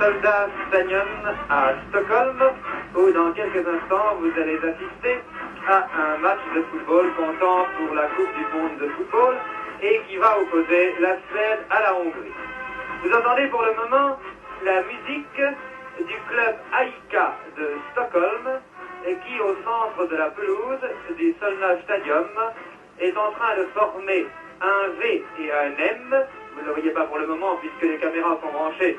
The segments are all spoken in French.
Soldat Stadium à Stockholm, où dans quelques instants vous allez assister à un match de football comptant pour la Coupe du Monde de football et qui va opposer la Suède à la Hongrie. Vous entendez pour le moment la musique du club Aika de Stockholm qui, au centre de la pelouse du Solna Stadium, est en train de former un V et un M. Vous ne le voyez pas pour le moment puisque les caméras sont branchées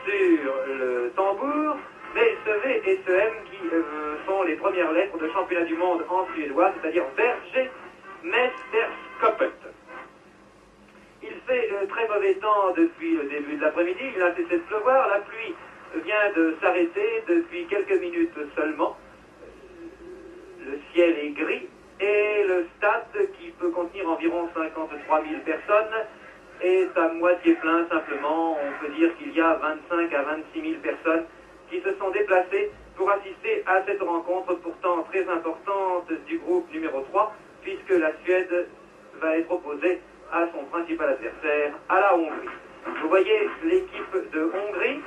sur le tambour, mais ce V et ce M qui sont les premières lettres de championnat du monde en suédois, c'est-à-dire Berger Mästerskapet. Il fait très mauvais temps depuis le début de l'après-midi, il a cessé de pleuvoir, la pluie vient de s'arrêter depuis quelques minutes seulement. Le ciel est gris et le stade, qui peut contenir environ 53 000 personnes, est à moitié plein simplement. On peut dire qu'il y a 25 à 26 000 personnes qui se sont déplacées pour assister à cette rencontre pourtant très importante du groupe numéro 3, puisque la Suède va être opposée à son principal adversaire, à la Hongrie. Vous voyez l'équipe de Hongrie.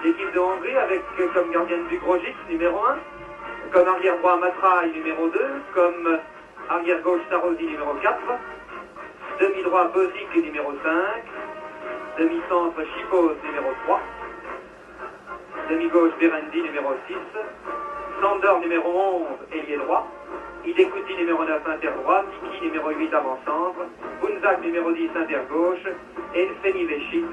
L'équipe de Hongrie avec comme gardien de but Grogic, numéro 1, comme arrière droit Matraï, numéro 2, comme arrière gauche Sarosi, numéro 4, demi-droit Bozic, numéro 5, demi-centre Chipos, numéro 3, demi-gauche Berendi, numéro 6, Sandor, numéro 11, ailier droit, Hidekuti, numéro 9, inter-droit, Tiki, numéro 8, avant-centre, Bunzak, numéro 10, inter-gauche, et Feniveshi,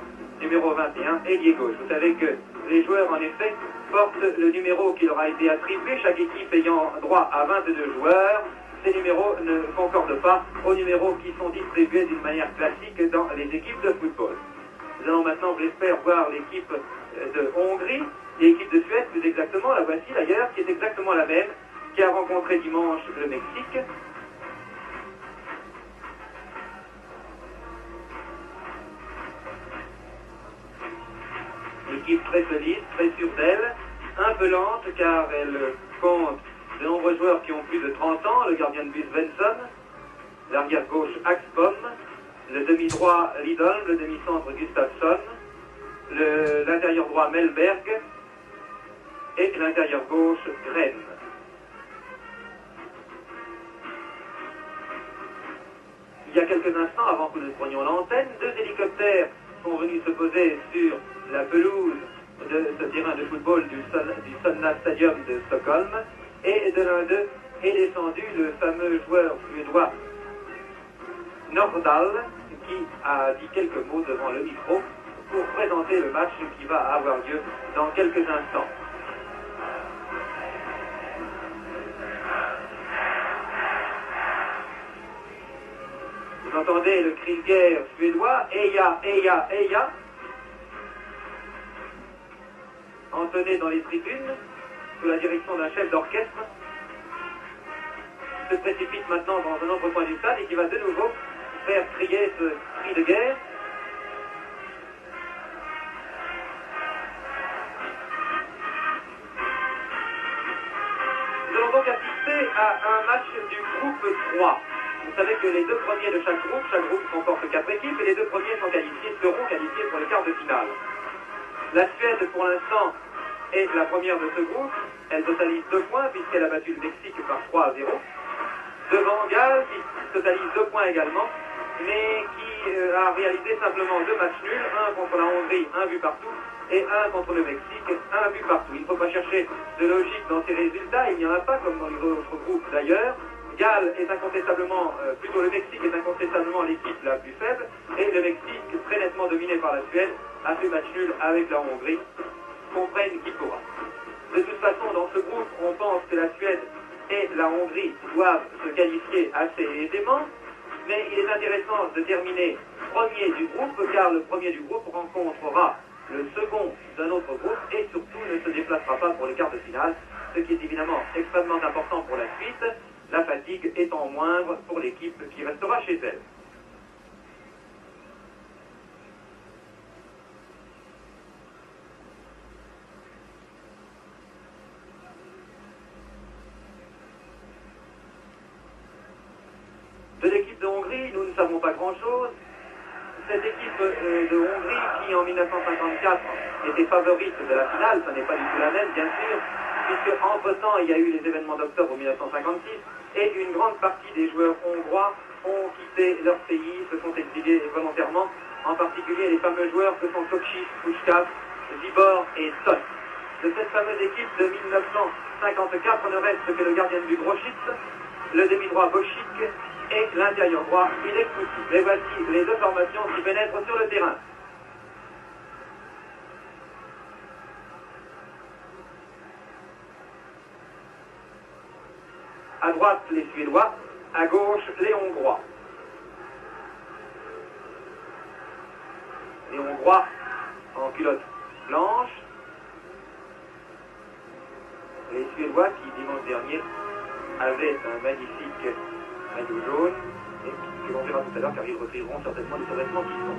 numéro 21, ailier gauche. Vous savez que les joueurs, en effet, portent le numéro qui leur a été attribué, chaque équipe ayant droit à 22 joueurs. Ces numéros ne concordent pas aux numéros qui sont distribués d'une manière classique dans les équipes de football. Nous allons maintenant, je l'espère, voir l'équipe de Hongrie, l'équipe de Suède plus exactement, la voici d'ailleurs, qui est exactement la même, qui a rencontré dimanche le Mexique. Équipe très solide, très sûre d'elle, un peu lente car elle compte de nombreux joueurs qui ont plus de 30 ans, le gardien de but Svensson, l'arrière gauche Axbom, le demi-droit Lidholm, le demi-centre Gustafsson, l'intérieur droit Melberg et l'intérieur gauche Gren. Il y a quelques instants, avant que nous prenions l'antenne, 2 hélicoptères sont venus se poser sur la pelouse de ce terrain de football du Solna Stadium de Stockholm, et de l'un d'eux est descendu le fameux joueur suédois Nordahl, qui a dit quelques mots devant le micro pour présenter le match qui va avoir lieu dans quelques instants. Vous entendez le cri de guerre suédois, Eya, Eya, Eya, entonné dans les tribunes, sous la direction d'un chef d'orchestre, se précipite maintenant dans un autre coin du stade et qui va de nouveau faire crier ce cri de guerre. Nous allons donc assister à un match du groupe 3. Vous savez que les 2 premiers de chaque groupe comporte 4 équipes, et les 2 premiers seront qualifiés pour le quart de finale. La Suède, pour l'instant, est la première de ce groupe. Elle totalise 2 points puisqu'elle a battu le Mexique par 3-0. Devant Galles, qui totalise 2 points également, mais qui a réalisé simplement 2 matchs nuls, un contre la Hongrie, 1 but partout, et un contre le Mexique, 1 but partout. Il ne faut pas chercher de logique dans ces résultats, il n'y en a pas comme dans les autres groupes d'ailleurs. Galles est incontestablement, plutôt le Mexique est incontestablement l'équipe la plus faible, et le Mexique, très nettement dominé par la Suède, a fait match nul avec la Hongrie. Comprenne qui pourra. De toute façon, dans ce groupe, on pense que la Suède et la Hongrie doivent se qualifier assez aisément, mais il est intéressant de terminer premier du groupe, car le premier du groupe rencontrera le second d'un autre groupe et surtout ne se déplacera pas pour les quarts de finale, ce qui est évidemment extrêmement important pour la suite, la fatigue étant moindre pour l'équipe qui restera chez elle. De l'équipe de savons pas grand-chose. Cette équipe de Hongrie, qui en 1954 était favorite de la finale, ce n'est pas du tout la même, bien sûr, puisque entre-temps, il y a eu les événements d'octobre 1956, et une grande partie des joueurs hongrois ont quitté leur pays, se sont exilés volontairement, en particulier les fameux joueurs que sont Tokchis, Pushkas, Zibor et Sot. De cette fameuse équipe de 1954, ne reste que le gardien de but Brochitz, le demi-droit Bochik et l'intérieur droit Ilek Moussou. Et voici les deux formations qui pénètrent sur le terrain. À droite, les Suédois, à gauche, les Hongrois. Les Hongrois en culotte blanche. Les Suédois qui, dimanche dernier, avaient un magnifique maillot jaune, et que l'on verra tout à l'heure, car ils retireront certainement les vêtements qui sont.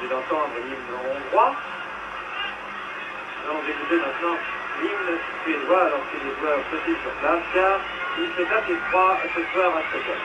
D'entendre l'hymne hongrois. Allons écouter maintenant l'hymne suédois alors que les joueurs se trouvent sur place, car il fait assez froid ce soir à Stockholm.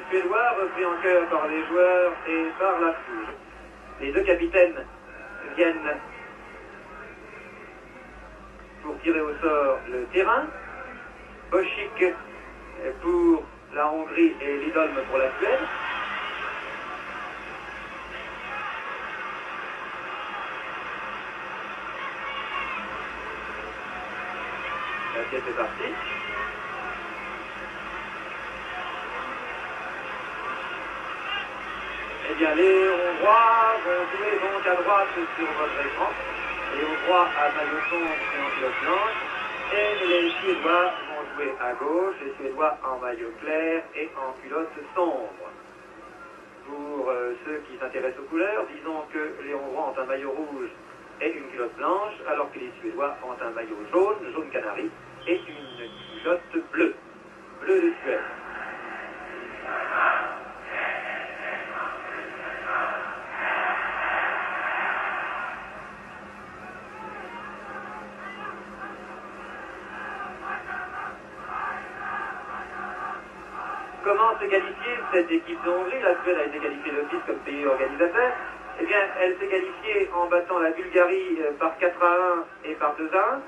Suédois repris en chœur par les joueurs et par la foule. Les deux capitaines viennent pour tirer au sort le terrain. Bochik pour la Hongrie et Lidolm pour la Suède. La pièce est partie. Eh bien, les Hongrois vont jouer donc à droite sur votre écran. Les Hongrois à maillot sombre et en culotte blanche. Et les Suédois vont jouer à gauche, les Suédois en maillot clair et en culotte sombre. Pour ceux qui s'intéressent aux couleurs, disons que les Hongrois ont un maillot rouge et une culotte blanche, alors que les Suédois ont un maillot jaune, jaune canari, et une culotte bleue, bleu de Suède. Comment se qualifier cette équipe de Hongrie? La Suède a été qualifiée d'office comme pays organisateur. Eh bien, elle s'est qualifiée en battant la Bulgarie par 4-1 et par 2-1,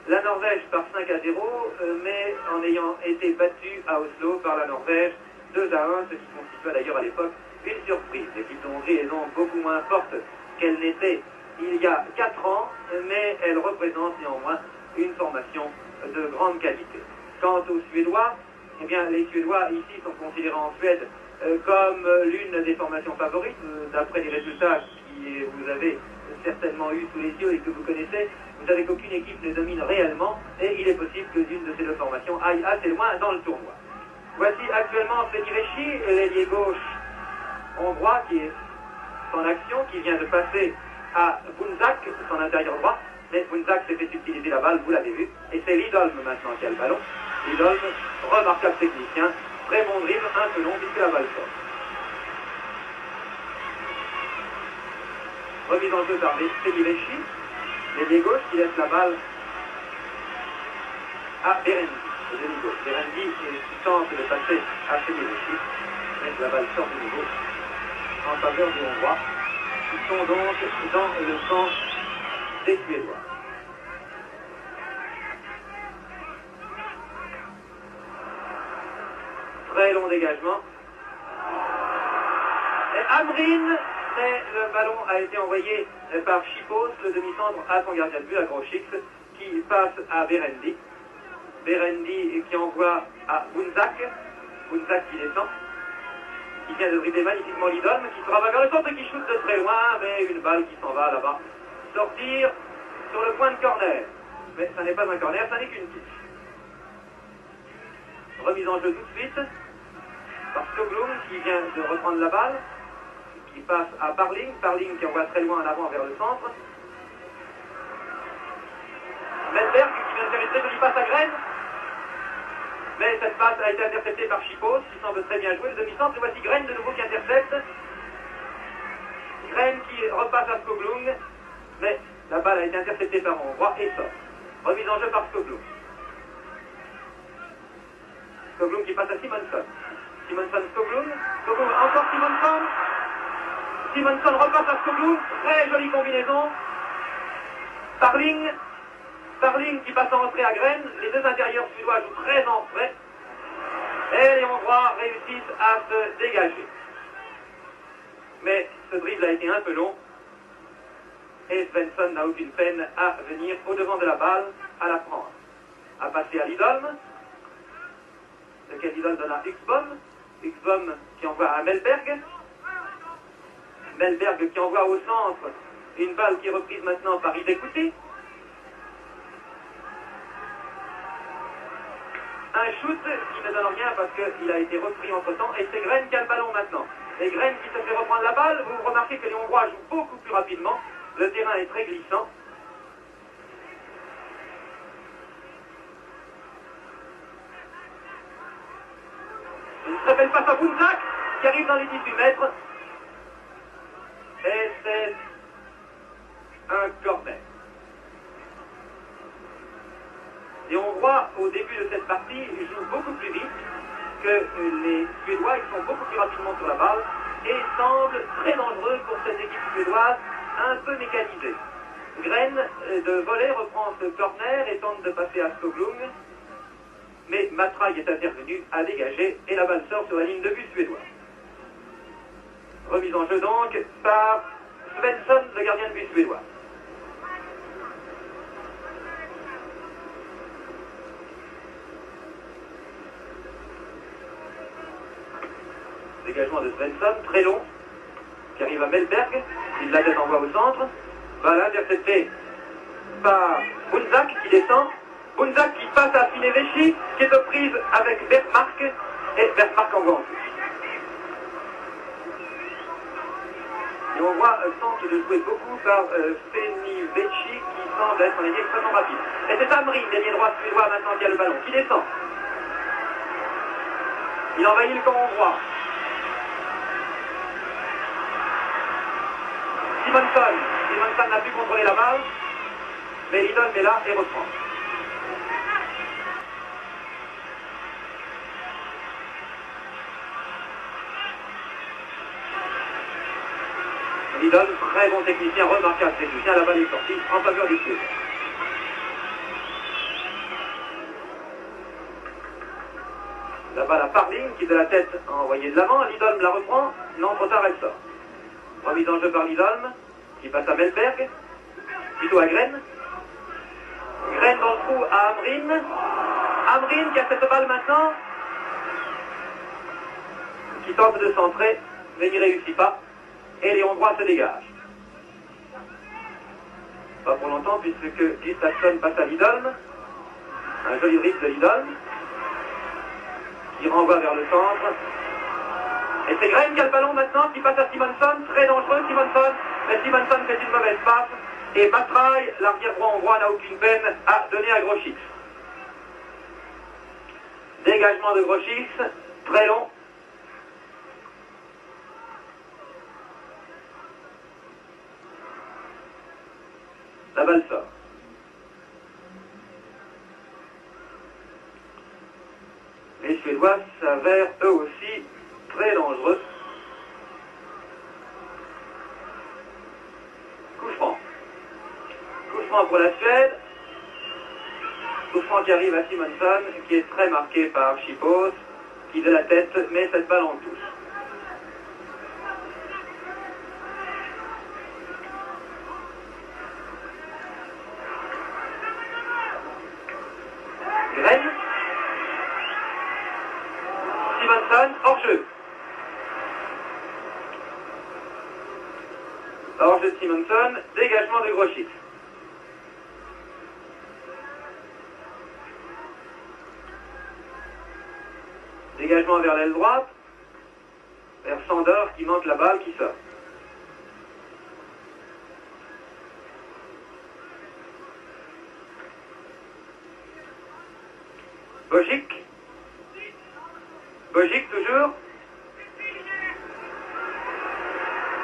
la Norvège par 5-0, mais en ayant été battue à Oslo par la Norvège 2-1, ce qui constitua d'ailleurs à l'époque une surprise. L'équipe de Hongrie est donc beaucoup moins forte qu'elle n'était il y a 4 ans, mais elle représente néanmoins une formation de grande qualité. Quant aux Suédois, eh bien, les Suédois ici sont considérés en Suède comme l'une des formations favorites, d'après les résultats que vous avez certainement eu sous les yeux et que vous connaissez. Vous savez qu'aucune équipe ne domine réellement et il est possible que l'une de ces deux formations aille assez loin dans le tournoi. Voici actuellement Feni Vechi, l'ailier gauche hongrois qui est en action, qui vient de passer à Bunzak, son intérieur droit. Mais Bunzak s'est fait utiliser la balle, vous l'avez vu. Et c'est Lidolm maintenant qui a le ballon. Lidolm, remarquable technicien, très bon dribble, un peu long puisque la balle sort. Remise en jeu par Feni Vechi, l'ailier gauche qui laisse la balle à Berendi, le demi-gauche. Berendi tente de passer à Feni Vechi, mais la balle sort de nouveau en faveur des Hongrois, qui sont donc dans le sens des Suédois. Très long dégagement. Et Amrin, mais le ballon a été envoyé par Chipos, le demi-centre, à son gardien de but, à Groschix, qui passe à Berendi. Berendi qui envoie à Bunzak. Bunzak qui descend. Qui vient de dribbler magnifiquement Lidolm, qui se rabat vers le centre et qui shoot de très loin, mais une balle qui s'en va là-bas. Sortir sur le point de corner. Mais ça n'est pas un corner, ça n'est qu'une touche. Remise en jeu tout de suite par Skoglund qui vient de reprendre la balle, qui passe à Parling. Parling qui envoie très loin en avant vers le centre. Melberg qui vient de faire une très jolie passe à Graine. Mais cette passe a été interceptée par Chipos, qui semble très bien jouer le demi-centre. Et voici Graine de nouveau qui intercepte. Graine qui repasse à Skoglund. Mais la balle a été interceptée par Hongrois et sort. Remise en jeu par Skoglund. Skoglund qui passe à Simonson. Simonson, Skoglund. Skoglund, encore Simonson. Simonson repasse à Skoglund. Très jolie combinaison. Parling. Parling qui passe en entrée à Graine. Les deux intérieurs suédois jouent très en frais. Et les Hongrois réussissent à se dégager. Mais ce dribble a été un peu long. Et Svensson n'a aucune peine à venir au-devant de la balle, à la prendre. À passer à Lidolm. Lequel Lidolm donne à Uxbom. Uxbom qui envoie à Melberg. Melberg qui envoie au centre une balle qui est reprise maintenant par Idekuti. Un shoot qui ne donne rien parce qu'il a été repris entre temps et c'est Graine qui a le ballon maintenant. Et Graine qui se fait reprendre la balle, vous remarquez que les Hongrois jouent beaucoup plus rapidement, le terrain est très glissant. Une très belle passe à Bunzak qui arrive dans les 18 mètres. Et c'est un corner. Les Hongrois, au début de cette partie, jouent beaucoup plus vite que les Suédois. Ils sont beaucoup plus rapidement sur la balle et semblent très dangereux pour cette équipe suédoise, un peu mécanisée. Graine de volley reprend ce corner et tente de passer à Skoglund. Mais Matraille est intervenu à dégager et la balle sort sur la ligne de but suédoise. Remise en jeu donc par Svensson, le gardien de but suédois. Dégagement de Svensson, très long, qui arrive à Melberg, il la envoie au centre, balle interceptée par Bunzak qui descend, Bunzak qui passe à Feni Vechi, qui est aux prises avec Bergmark, et Bergmark envoie en touche. Et on voit tente de jouer beaucoup par Feni Vechi qui semble être un ailier extrêmement rapide. Et c'est Amrin, l'ailier droit suédois maintenant qui a le ballon, qui descend. Il envahit le camp hongrois. Simonson n'a pu contrôler la balle, mais Lidolm est là et reprend. Lidolm, très bon technicien, remarquable technicien, la balle est sortie en faveur du Suède. La balle à Parling qui de la tête a envoyé de l'avant, Lidolm la reprend, non trop tard elle sort. Remise en jeu par Lidolm, qui passe à Melberg, plutôt à Graine. Graine dans le trou à Amrin. Amrin qui a cette balle maintenant, qui tente de centrer, mais n'y réussit pas. Et les Hongrois se dégagent. Pas pour longtemps, puisque Gustafsson passe à Lidholm. Un joli dribble de Lidholm, qui renvoie vers le centre. Et c'est Graham qui a le ballon maintenant, qui passe à Simonson. Très dangereux, Simonson. Mais Simonson fait une mauvaise passe. Et Matraille, l'arrière droit hongrois, n'a aucune peine à donner à Groschic. Dégagement de Groschic, très long. La balle sort. Les Suédois s'avèrent eux aussi très dangereux. Coup franc. Coup franc pour la Suède. Coup franc qui arrive à Simonson, qui est très marqué par Chipos, qui de la tête met cette balle en touche. Graine. Simonson, hors-jeu. Hors-jeu de Simonson, dégagement de Groschic. Dégagement vers l'aile droite, vers Sandor qui manque la balle, qui sort. Bojic. Bojic toujours.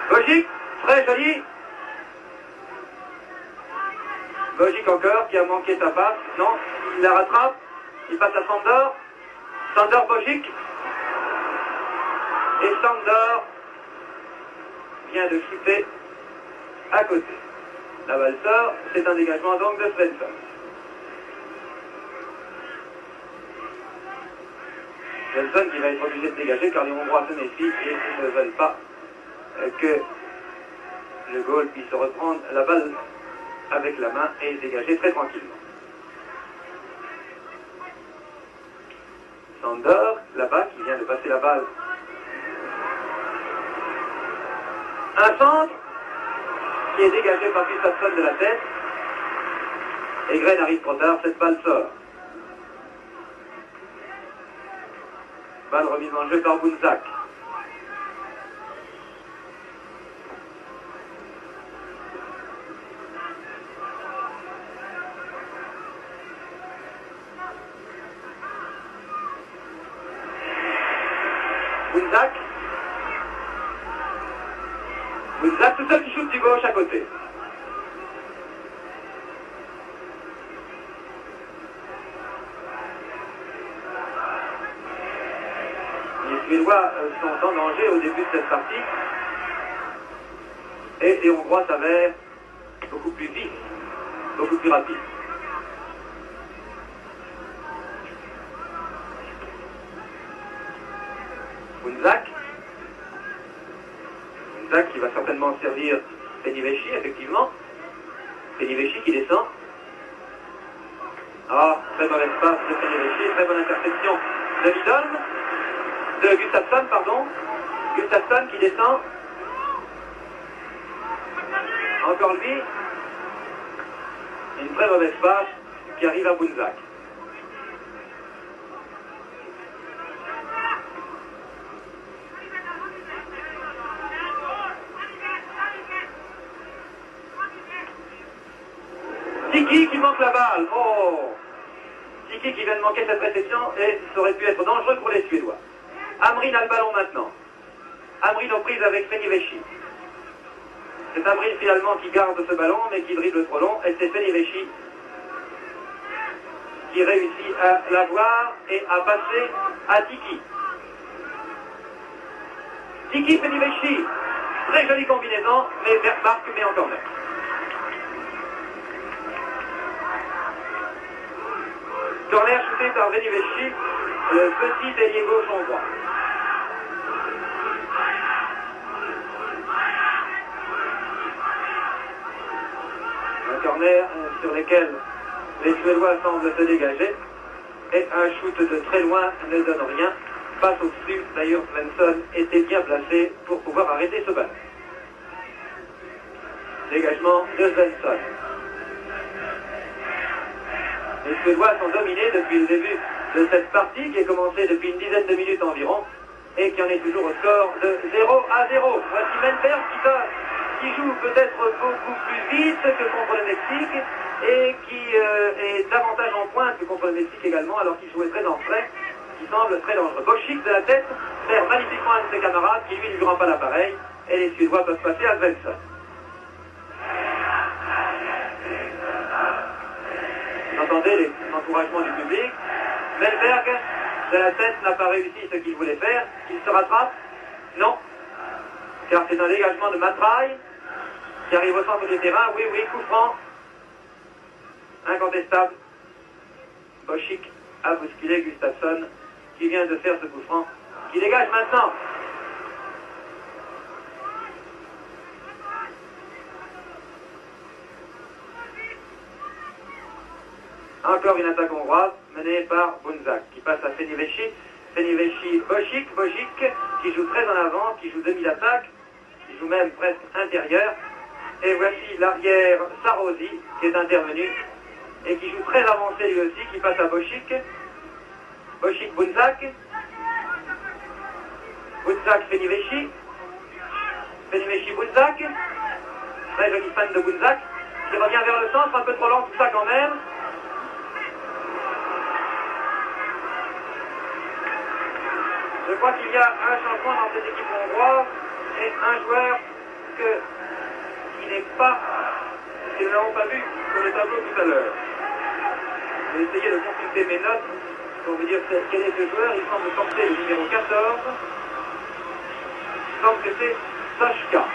Bojic, très joli. Bojic encore qui a manqué sa passe. Non, il la rattrape. Il passe à Sandor. Sandor Bojic. Et Sandor vient de shooter à côté. La balle sort, c'est un dégagement donc de Svensson. Svensson qui va être obligé de dégager car les Hongrois se méfient et ne veulent pas que le goal puisse reprendre la balle avec la main et dégager très tranquillement. Sandor, là-bas, qui vient de passer la balle. Un centre qui est dégagé par Gustafsson de la tête. Et Graine arrive trop tard, cette balle sort. Balle remise en jeu par Bunzak. Bunzak. Bunzak tout seul qui shoot du gauche à côté. Les Suédois sont en danger au début de cette partie. Et les Hongrois s'avèrent beaucoup plus vifs, beaucoup plus rapides. Bunzak. Bunzak qui va certainement servir Peniveschi, effectivement. Peniveschi qui descend. Ah, très mauvaise passe de Peniveschi, très bonne interception de Lidholm. De Gustafsson, pardon. Gustafsson qui descend. Encore lui. Une très mauvaise passe qui arrive à Bunzak. Tiki qui manque la balle. Oh! Tiki qui vient de manquer cette réception et ça aurait pu être dangereux pour les Suédois. Amrin a le ballon maintenant. Amrin aux prises avec Peniveschi. C'est Amrin finalement qui garde ce ballon mais qui dribble trop long et c'est Peniveschi qui réussit à l'avoir et à passer à Tiki. Tiki Peniveschi. Très jolie combinaison mais marque mais encore même. Corner shooté par Peniveschi, le petit ailier gauche hongrois. Un corner sur lequel les Suédois semblent se dégager et un shoot de très loin ne donne rien passe au-dessus. D'ailleurs, Svensson était bien placé pour pouvoir arrêter ce ballon. Dégagement de Svensson. Les Suédois sont dominés depuis le début de cette partie qui est commencée depuis une dizaine de minutes environ et qui en est toujours au score de 0-0. Voici Melberg qui joue peut-être beaucoup plus vite que contre le Mexique et qui est davantage en pointe que contre le Mexique également, alors qu'il jouait très en frais, qui semble très dangereux. Boschik de la tête sert magnifiquement un de ses camarades qui lui ne lui rend pas l'appareil et les Suédois peuvent passer à Svensson. Vous entendez l'encouragement du public. Melberg de la tête n'a pas réussi ce qu'il voulait faire. Il se rattrape? Non. Car c'est un dégagement de Matraille qui arrive au centre du terrain. Oui, coup franc. Incontestable. Boschik a bousculé Gustafsson qui vient de faire ce coup franc. Qui dégage maintenant. Encore une attaque hongroise menée par Bunzak qui passe à Fenivechi. Fenivechi, Boschik qui joue très en avant, qui joue demi-attaque, qui joue même presque intérieur. Et voici l'arrière Sarosi qui est intervenu et qui joue très avancé lui aussi, qui passe à Boschik. Boschik, Bunzak. Bunzak, Fenivechi. Fenivechi, Bunzak. Très joli fan de Bunzak qui revient vers le centre, un peu trop lent tout ça quand même. Je crois qu'il y a un changement dans cette équipe hongroise et un joueur qui n'est pas, que nous n'avons pas vu sur le tableau tout à l'heure. Je vais essayer de consulter mes notes pour vous dire quel est ce joueur. Il semble porter le numéro 14. Il semble que c'est Sashka.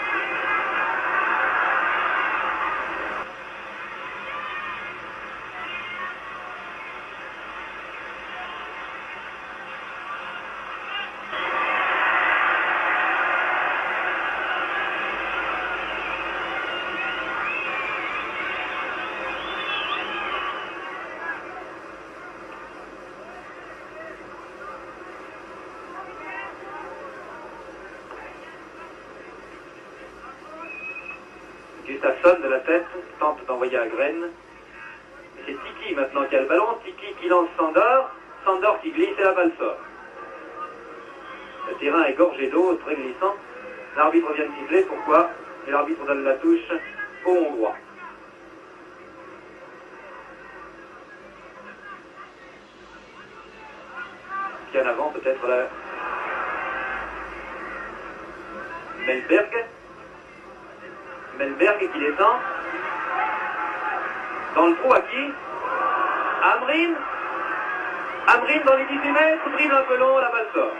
Gustafsson de la tête tente d'envoyer à Gren. C'est Tiki maintenant qui a le ballon. Tiki qui lance Sandor. Sandor qui glisse et la balle sort. Le terrain est gorgé d'eau, très glissant. L'arbitre vient de siffler. Pourquoi? Et l'arbitre donne la touche aux Hongrois. Qui en avant peut-être la Melberg qui descend. Dans le trou à qui? Amrin. Amrin dans les 18 mètres, dribble un peu long, la balle sort.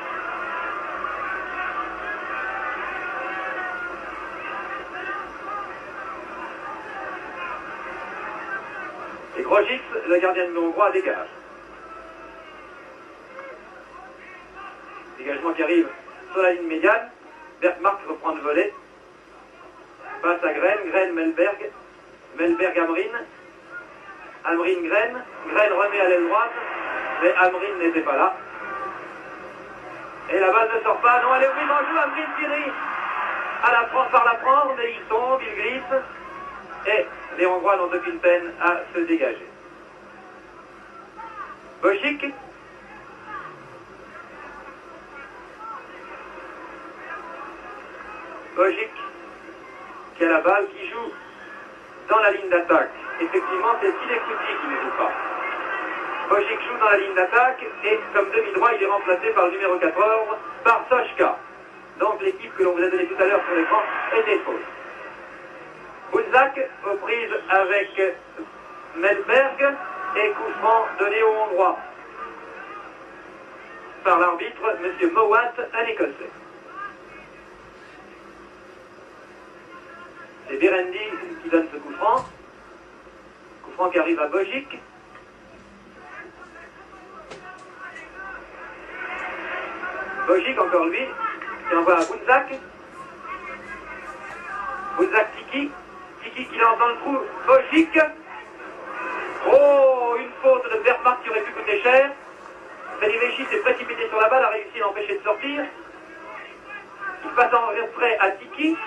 Et Grojix, le gardien de hongrois, dégage. Dégagement qui arrive sur la ligne médiane. Bergmark reprend le volet. Passe à Gren, Melberg. Melberg, Amrin. Amrin, Gren. Gren remet à l'aile droite. Mais Amrin n'était pas là. Et la balle ne sort pas. Non, elle est au en jeu. Amrin Thierry par la prendre, mais il tombe, il glisse. Et les Hongrois n'ont aucune peine à se dégager. Boschik. Boschik qui a la balle, qui joue dans la ligne d'attaque. Effectivement, c'est Silekuti qui ne joue pas. Boschik joue dans la ligne d'attaque et comme demi-droit, il est remplacé par le numéro 14, par Sashka. Donc l'équipe que l'on vous a donnée tout à l'heure sur l'écran était fausse. Bunzak aux prises avec Melberg et coup franc donné au Hongrois par l'arbitre, M. Mowat, un Écossais. C'est Berendi qui donne ce coup franc. Coup franc qui arrive à Boschik. Boschik encore lui, qui envoie à Bunzak. Bunzak Tiki. Tiki qui lance dans le trou. Boschik. Oh, une faute de Bergmark qui aurait pu coûter cher. Felivechi s'est précipité sur la balle, a réussi à l'empêcher de sortir. Il passe en retrait à Tiki,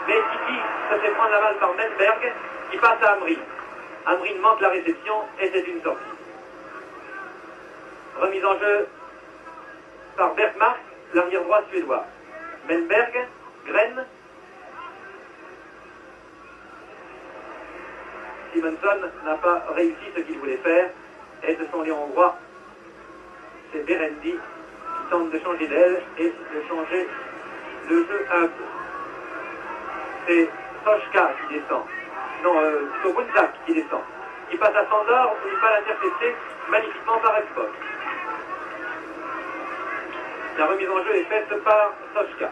mais Tiki se fait prendre la balle par Menberg, qui passe à Amrin. Amrin manque la réception et c'est une sortie. Remise en jeu par Bergmark, l'arrière droit suédois. Menberg, Gren. Simonson n'a pas réussi ce qu'il voulait faire et ce sont les Hongrois. C'est Berendi qui tente de changer d'aile et de changer le jeu un peu. C'est Soshka qui descend. Non, plutôt Bunzak qui descend. Il passe à Sandor, une balle interceptée magnifiquement par Export. La remise en jeu est faite par Soshka.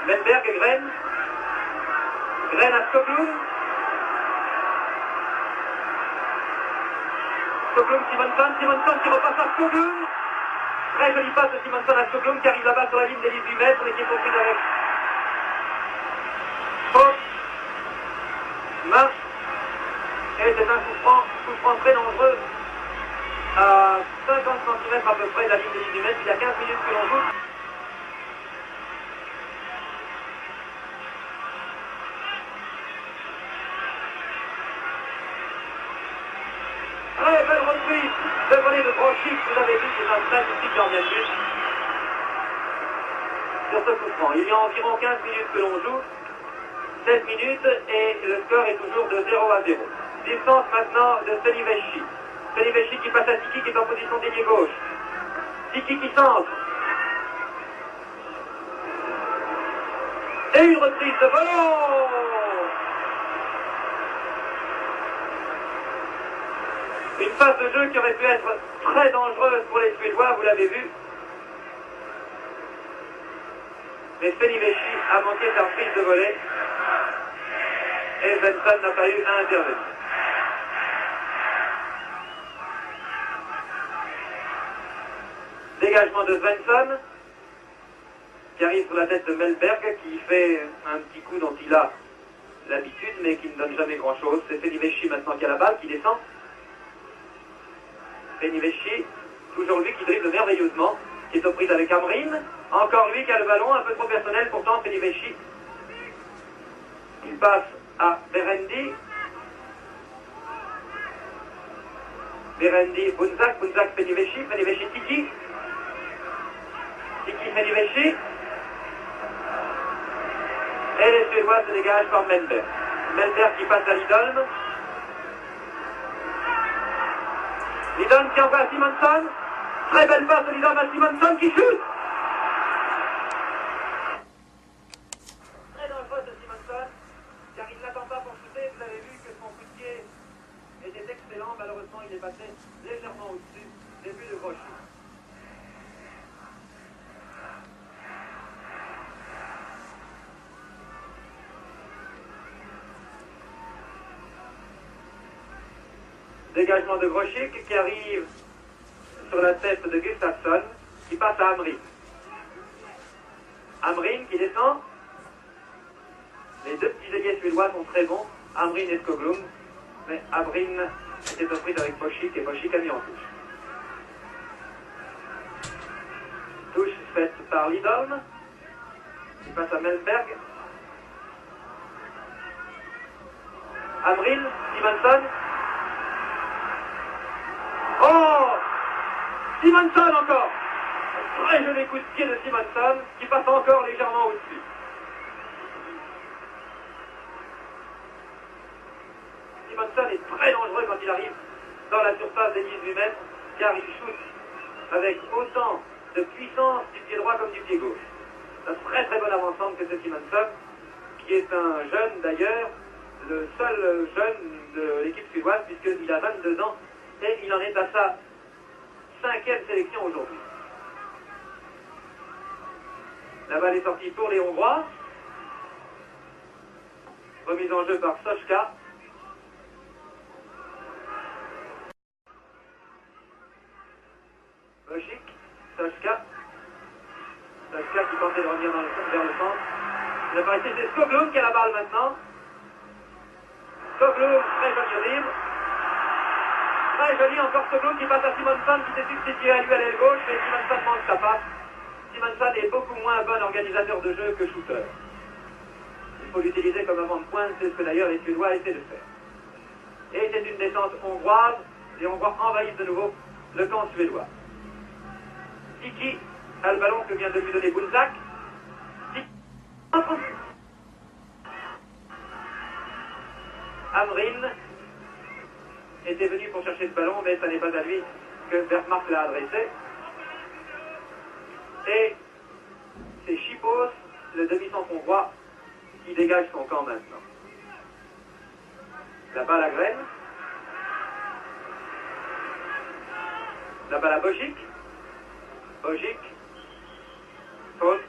Menberg et Gren. Gren à Skoglund. Skoglund, Simonson qui repasse à Skoglund. Très jolie passe de Simonson à Skoglund qui arrive là-bas sur la ligne des 18 mètres mais qui est compris avec faute, main. Et c'est un coup franc très dangereux à 50 cm à peu près de la ligne des 18 mètres. Il y a 15 minutes que l'on joue. Très belle reprise de volée de Brochik, vous l'avez vu, c'est un magnifique gardien de but. Sur ce coup franc, il y a environ 15 minutes que l'on joue, 7 minutes et le score est toujours de 0-0. Distance maintenant de Felivechi. Felivechi qui passe à Tiki qui est en position d'ailier gauche. Tiki qui centre. Et une reprise de volant. Une phase de jeu qui aurait pu être très dangereuse pour les Suédois, vous l'avez vu. Mais Felivechi a manqué sa reprise de volée. Et Svensson n'a pas eu à intervenir. Dégagement de Svensson, qui arrive sur la tête de Melberg, qui fait un petit coup dont il a l'habitude, mais qui ne donne jamais grand-chose. C'est Felivechi maintenant qui a la balle, qui descend. Felivechi, toujours lui qui dribble merveilleusement, qui est aux prises avec Amrin. Encore lui qui a le ballon, un peu trop personnel pourtant, Felivechi. Il passe à Berendi. Berendi, Bunzak, Felivechi, Tiki. Tiki, Felivechi. Et les Suédois se dégagent par Menberg. Menberg qui passe à Lidolm. Lidolm qui envoie à Simonson. Très belle passe de Lidolm à Simonson qui chute. Très dangereuse de Simonson, car il n'attend pas pour shooter. Vous avez vu que son coup de pied était excellent. Malheureusement, il est passé légèrement au-dessus des buts de Brochik. Dégagement de Brochik qui arrive sur la tête de Gustafsson, qui passe à Amrin. Amrin qui descend. Les deux petits ailiers suédois sont très bons, Amrin et Skoglund, mais Amrin était aux prises avec Brochik et Brochik a mis en touche. Touche faite par Lidolm, qui passe à Melberg. Amrin, Simonson. Oh, Simonson encore. Un très joli coup de pied de Simonson qui passe encore légèrement au-dessus. Simonson est très dangereux quand il arrive dans la surface des 18 mètres car il shoot avec autant de puissance du pied droit comme du pied gauche. C'est un très très bon avant-centre que ce Simonson, qui est un jeune d'ailleurs, le seul jeune de l'équipe suédoise puisqu'il a 22 ans et il en est à sa 5e sélection aujourd'hui. La balle est sortie pour les Hongrois. Remise en jeu par Soshka. Brochik Sachka. Sachka qui tentait de revenir vers le centre. Il apparaît, c'est Skoglund qui a la balle maintenant. Skoglund, très joli dribble. Très joli, encore Skoglund qui passe à Simonson qui s'est substitué à lui à l'aile gauche, mais Simonson manque sa passe. Simonson est beaucoup moins bon organisateur de jeu que shooter. Il faut l'utiliser comme avant de pointe, c'est ce que d'ailleurs les Suédois essaient de faire. Et c'est une descente hongroise, les Hongrois envahissent de nouveau le camp suédois. Tiki a le ballon que vient de lui donner Bunzak. Amrin était venu pour chercher ce ballon, mais ça n'est pas à lui que Bergmark l'a adressé. Et c'est Chipos, le demi-centre hongrois, qui dégage son camp maintenant. La balle à Graine. La balle à Bojic. Bojic. Faute.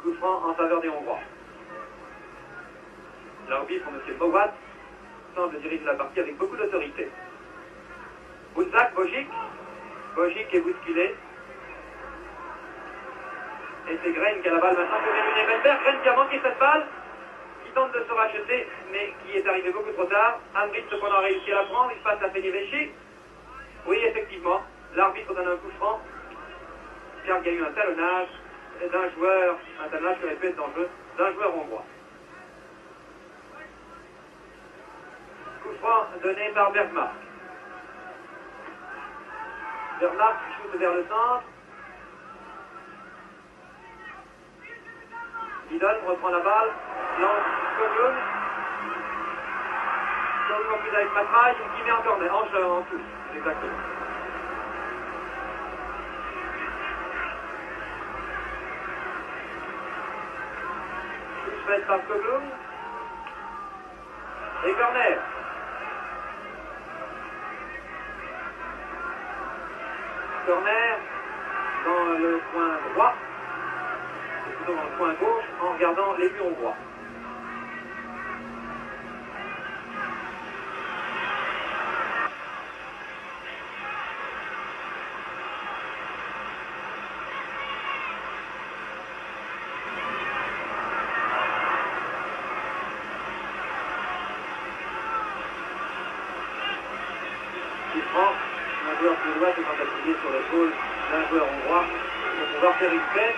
Coup franc en faveur des Hongrois. L'arbitre, M. Bowat, semble diriger la partie avec beaucoup d'autorité. Bunzak, Bojic. Bojic est bousculé. Et c'est Graine qui a la balle maintenant que vient mener Melberg. Graine qui a manqué cette balle, qui tente de se racheter, mais qui est arrivé beaucoup trop tard. Amrin cependant a réussi à la prendre, il passe à Fenivechi. Oui, effectivement, l'arbitre donne un coup franc, car il y a eu un talonnage d'un joueur, un talonnage qui aurait pu être dangereux, d'un joueur hongrois. Coup franc donné par Bergmark. Bergmark shoot vers le centre. Lidon reprend la balle, lance Skoglund. Skoglund en plus avec Matraille, qui met en corner, en touche, exactement. Touche faite par Skoglund. Et corner. Corner dans le coin droit. Dans le coin gauche en regardant les buts hongrois. Il prend un joueur suédois qui est appuyé sur l'épaule d'un joueur hongrois pour pouvoir faire une paix.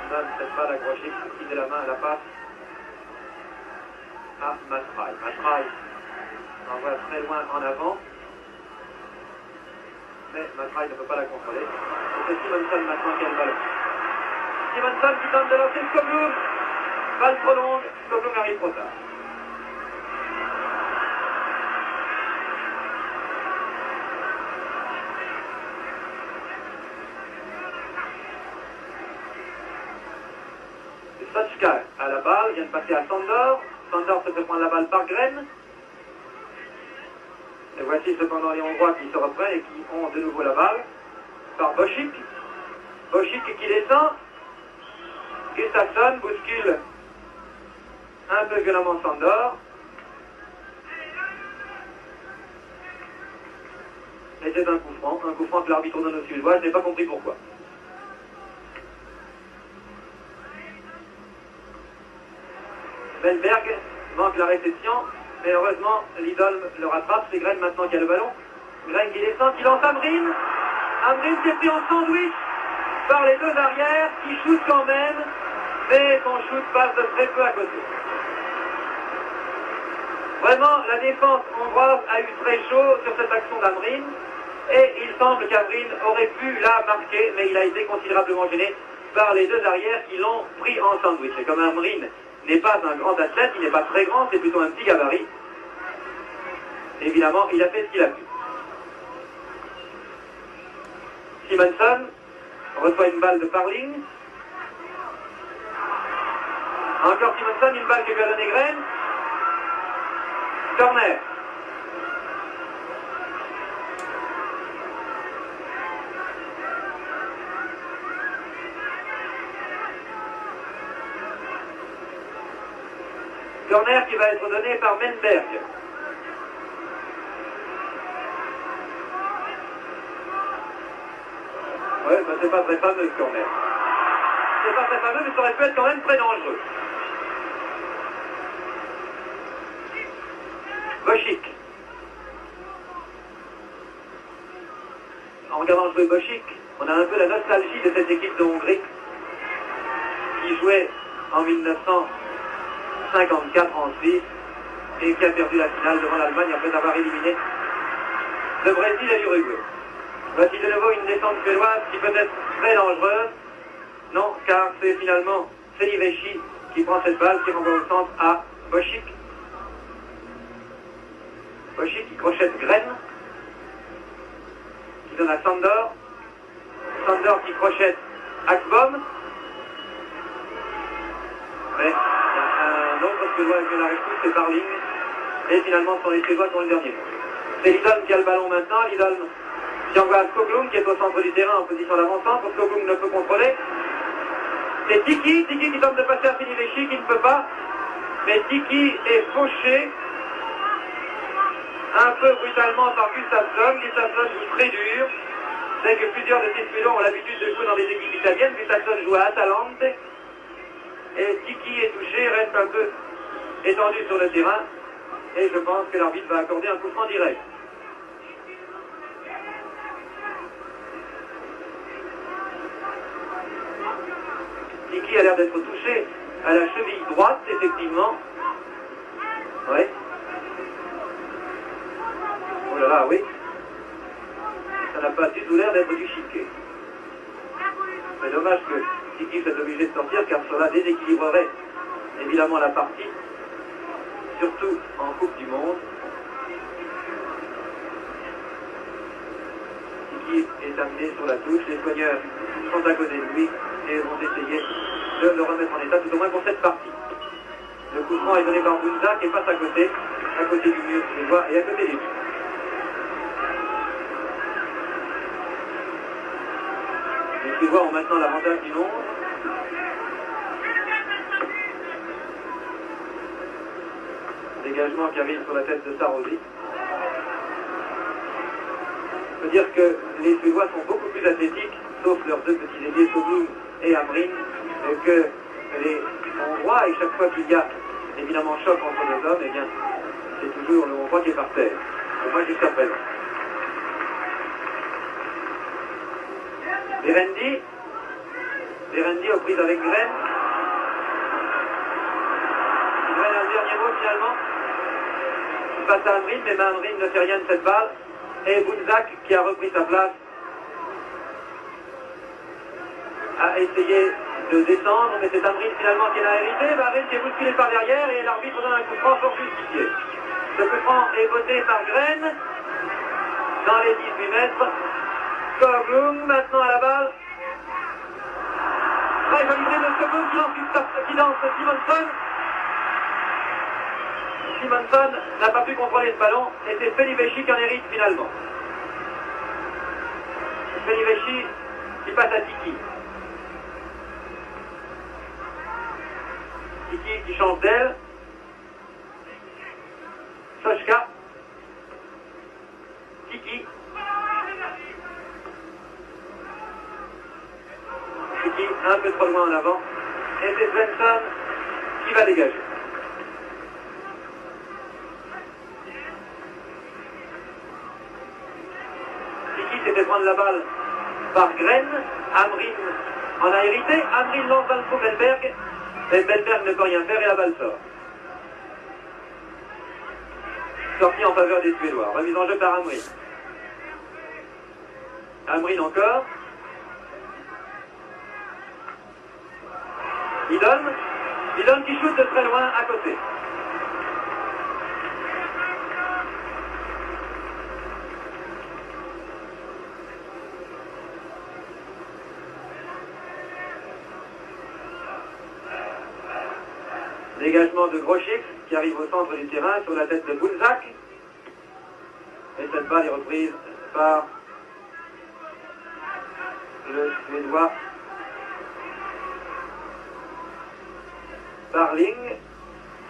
Donne cette balle accrochée qui de la main à la passe à Matraille. Matraille envoie très loin en avant, mais Matraille ne peut pas la contrôler. Et c'est Simonson maintenant qui a le ballon. Simonson qui tente de lancer Skoglund. Balle trop longue, Skoglund arrive trop tard. Sachka à la balle, vient de passer à Sandor. Sandor se fait prendre la balle par Graine. Et voici cependant les Hongrois qui se reprennent et qui ont de nouveau la balle. Par Bojic. Bojic qui descend. Gustafsson bouscule un peu violemment Sandor. Et c'est un coup franc que l'arbitre donne au Suédois, je n'ai pas compris pourquoi. Melberg manque la réception, mais heureusement, Lidolm le rattrape. C'est Graine maintenant qui a le ballon. Graine qui descend, qui lance Amrin. Amrin qui est pris en sandwich par les deux arrières, qui shoot quand même, mais son shoot passe de très peu à côté. Vraiment, la défense hongroise a eu très chaud sur cette action d'Amrin, et il semble qu'Amrin aurait pu la marquer, mais il a été considérablement gêné par les deux arrières qui l'ont pris en sandwich. Et comme Amrin n'est pas un grand athlète, il n'est pas très grand, c'est plutôt un petit gabarit. Évidemment, il a fait ce qu'il a pu. Simonson reçoit une balle de Parling. Encore Simonson, une balle que lui a donné Graine. Corner. Corner qui va être donné par Melberg. Ouais, bah, c'est pas très fameux quand même. C'est pas très fameux, mais ça aurait pu être quand même très dangereux. Bošić. En regardant jouer Bošić, on a un peu la nostalgie de cette équipe de Hongrie qui jouait en 1954 en Suisse et qui a perdu la finale devant l'Allemagne après avoir éliminé le Brésil et l'Uruguay. Voici de nouveau une descente suédoise qui peut être très dangereuse. Non, car c'est finalement Selivechi qui prend cette balle, qui renvoie au centre à Bošić. Bošić qui crochette Gren, qui donne à Sandor. Sandor qui crochette Akbom. Mais il y a un autre Suédois qui la rescousse, c'est Barling. Et finalement, ce sont les Suédois qui ont le dernier mot. C'est Lidholm qui a le ballon maintenant. Lidholm qui envoie Skoglund qui est au centre du terrain en position d'avant-centre. Skoglund ne peut contrôler. C'est Tiki qui tente de passer à Selivechi, qui ne peut pas. Mais Tiki est fauché un peu brutalement par Gustafsson. Gustafsson joue très dur. C'est que plusieurs de ces Suédois ont l'habitude de jouer dans des équipes italiennes. Gustafsson joue à Atalante. Et Tiki est touché, reste un peu étendu sur le terrain. Et je pense que l'arbitre va accorder un coup franc direct. Tiki a l'air d'être touché à la cheville droite, effectivement. Oui. Oh là là, oui. Ça n'a pas du tout l'air d'être du chiquet. C'est dommage que Tiki soit obligé de sortir, car cela déséquilibrerait évidemment la partie, surtout en Coupe du Monde. Tiki est amené sur la touche, les soigneurs sont à côté de lui et vont essayer de le remettre en état, tout au moins pour cette partie. Le coup franc est donné par Bunza qui passe à côté du mur suédois et à côté des buts. Les Suédois ont maintenant l'avantage du nombre. Dégagement qui arrive sur la tête de Sarosi. Il faut dire que les Suédois sont beaucoup plus athlétiques, sauf leurs deux petits ailiers, Skoglund et Hamrin, que les Hongrois. Et chaque fois qu'il y a évidemment choc entre deux hommes, eh bien, c'est toujours le Hongrois qui est par terre. Au moins jusqu'à présent. Berendi aux prises avec Gren. Gren a le dernier mot finalement. Il passe à Hamrin, mais Hamrin ne fait rien de cette balle. Et Bunzak qui a repris sa place a essayé de descendre, mais c'est Hamrin finalement qui l'a hérité. Hamrin qui est bousculé par derrière et l'arbitre donne un coup franc fort justifié. Ce coup franc est voté par Gren dans les 18 mètres. Skoglund maintenant à la balle. Très jolie idée de Skoglund qui lance Simonson. Simonson n'a pas pu contrôler ce ballon et c'est Selivechi qui en hérite finalement. Selivechi qui passe à Tiki. Tiki qui change d'aile. Sochka. Tiki. Tiki un peu trop loin en avant. Et c'est Svensson qui va dégager. Tiki s'est fait prendre la balle par Gren. Hamrin en a hérité. Hamrin lance dans le trou Belberg. Mais Belberg ne peut rien faire et la balle sort. Sortie en faveur des Suédois. Remise en jeu par Hamrin. Hamrin encore. Lidholm qui shoot de très loin à côté. Dégagement de Grošić qui arrive au centre du terrain sur la tête de Bunzak. Et cette balle est reprise par le Suédois Barling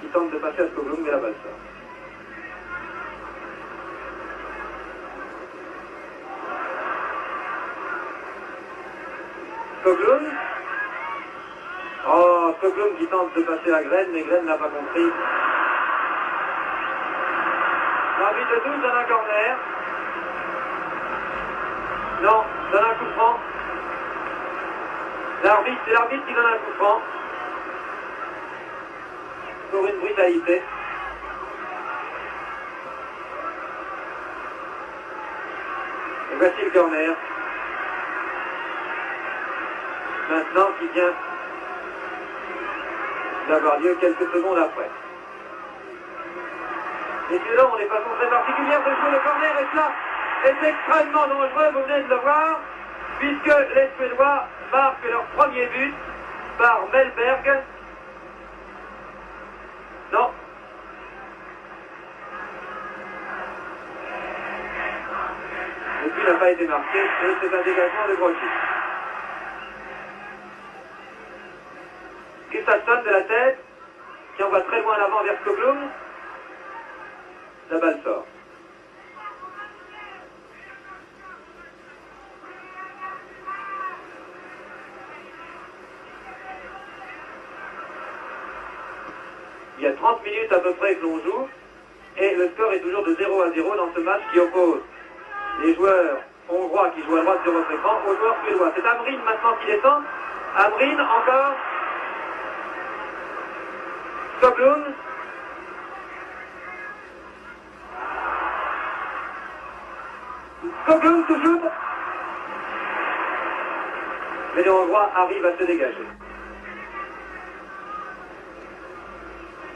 qui tente de passer à Skoglund, mais la balle sort. Skoglund. Oh, Skoglund qui tente de passer à Gren, mais Gren n'a pas compris. L'arbitre de touche donne un corner. Non, donne un coup franc. L'arbitre, c'est l'arbitre qui donne un coup franc. Pour une brutalité. Et voici le corner. Maintenant qui vient d'avoir lieu quelques secondes après. Les Suédois ont des façons très particulières de jouer le corner et cela est extrêmement dangereux, vous venez de le voir, puisque les Suédois marquent leur premier but par Mellberg. Non. Le but n'a pas été marqué et c'est un dégagement de Brochy. Gustafsson de la tête, qui envoie très loin à l'avant vers Skoglund. La balle sort. Il y a 30 minutes à peu près que l'on joue et le score est toujours de 0-0 dans ce match qui oppose les joueurs hongrois qui jouent à droite sur votre écran aux joueurs suédois. C'est Hamrin maintenant qui descend. Hamrin encore. Skoglund. Skoglund se shoot. Mais les Hongrois arrivent à se dégager.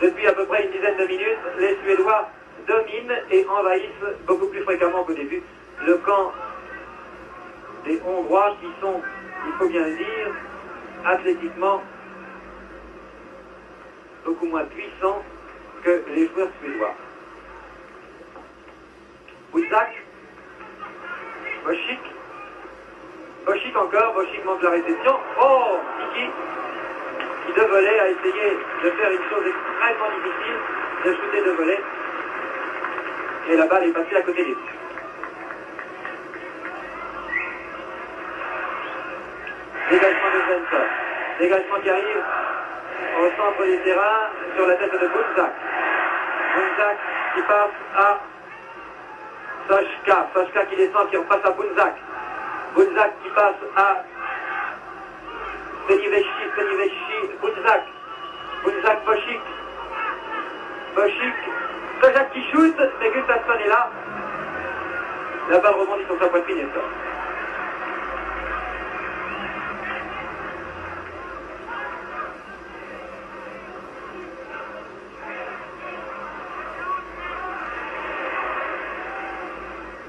Depuis à peu près une dizaine de minutes, les Suédois dominent et envahissent beaucoup plus fréquemment qu'au début le camp des Hongrois qui sont, il faut bien le dire, athlétiquement beaucoup moins puissants que les joueurs suédois. Bouzak, Boschik, Boschik encore, Boschik manque la réception. Oh, Kiki, qui de volet a essayé de faire une chose extrêmement difficile, de shooter de volet. Et la balle est passée à côté des buts. Dégagement de Svensson. Dégagement qui arrive au centre du terrain sur la tête de Bouzak. Bouzak qui passe à Sashka. Sashka qui descend, qui repasse à Bouzak. Bouzak qui passe à Peniveshi, Bouzak. Bouzak, Boschik. Boschik. Kojak qui shoot, mais Gustafsson est là. La balle rebondit sur sa poitrine et sort.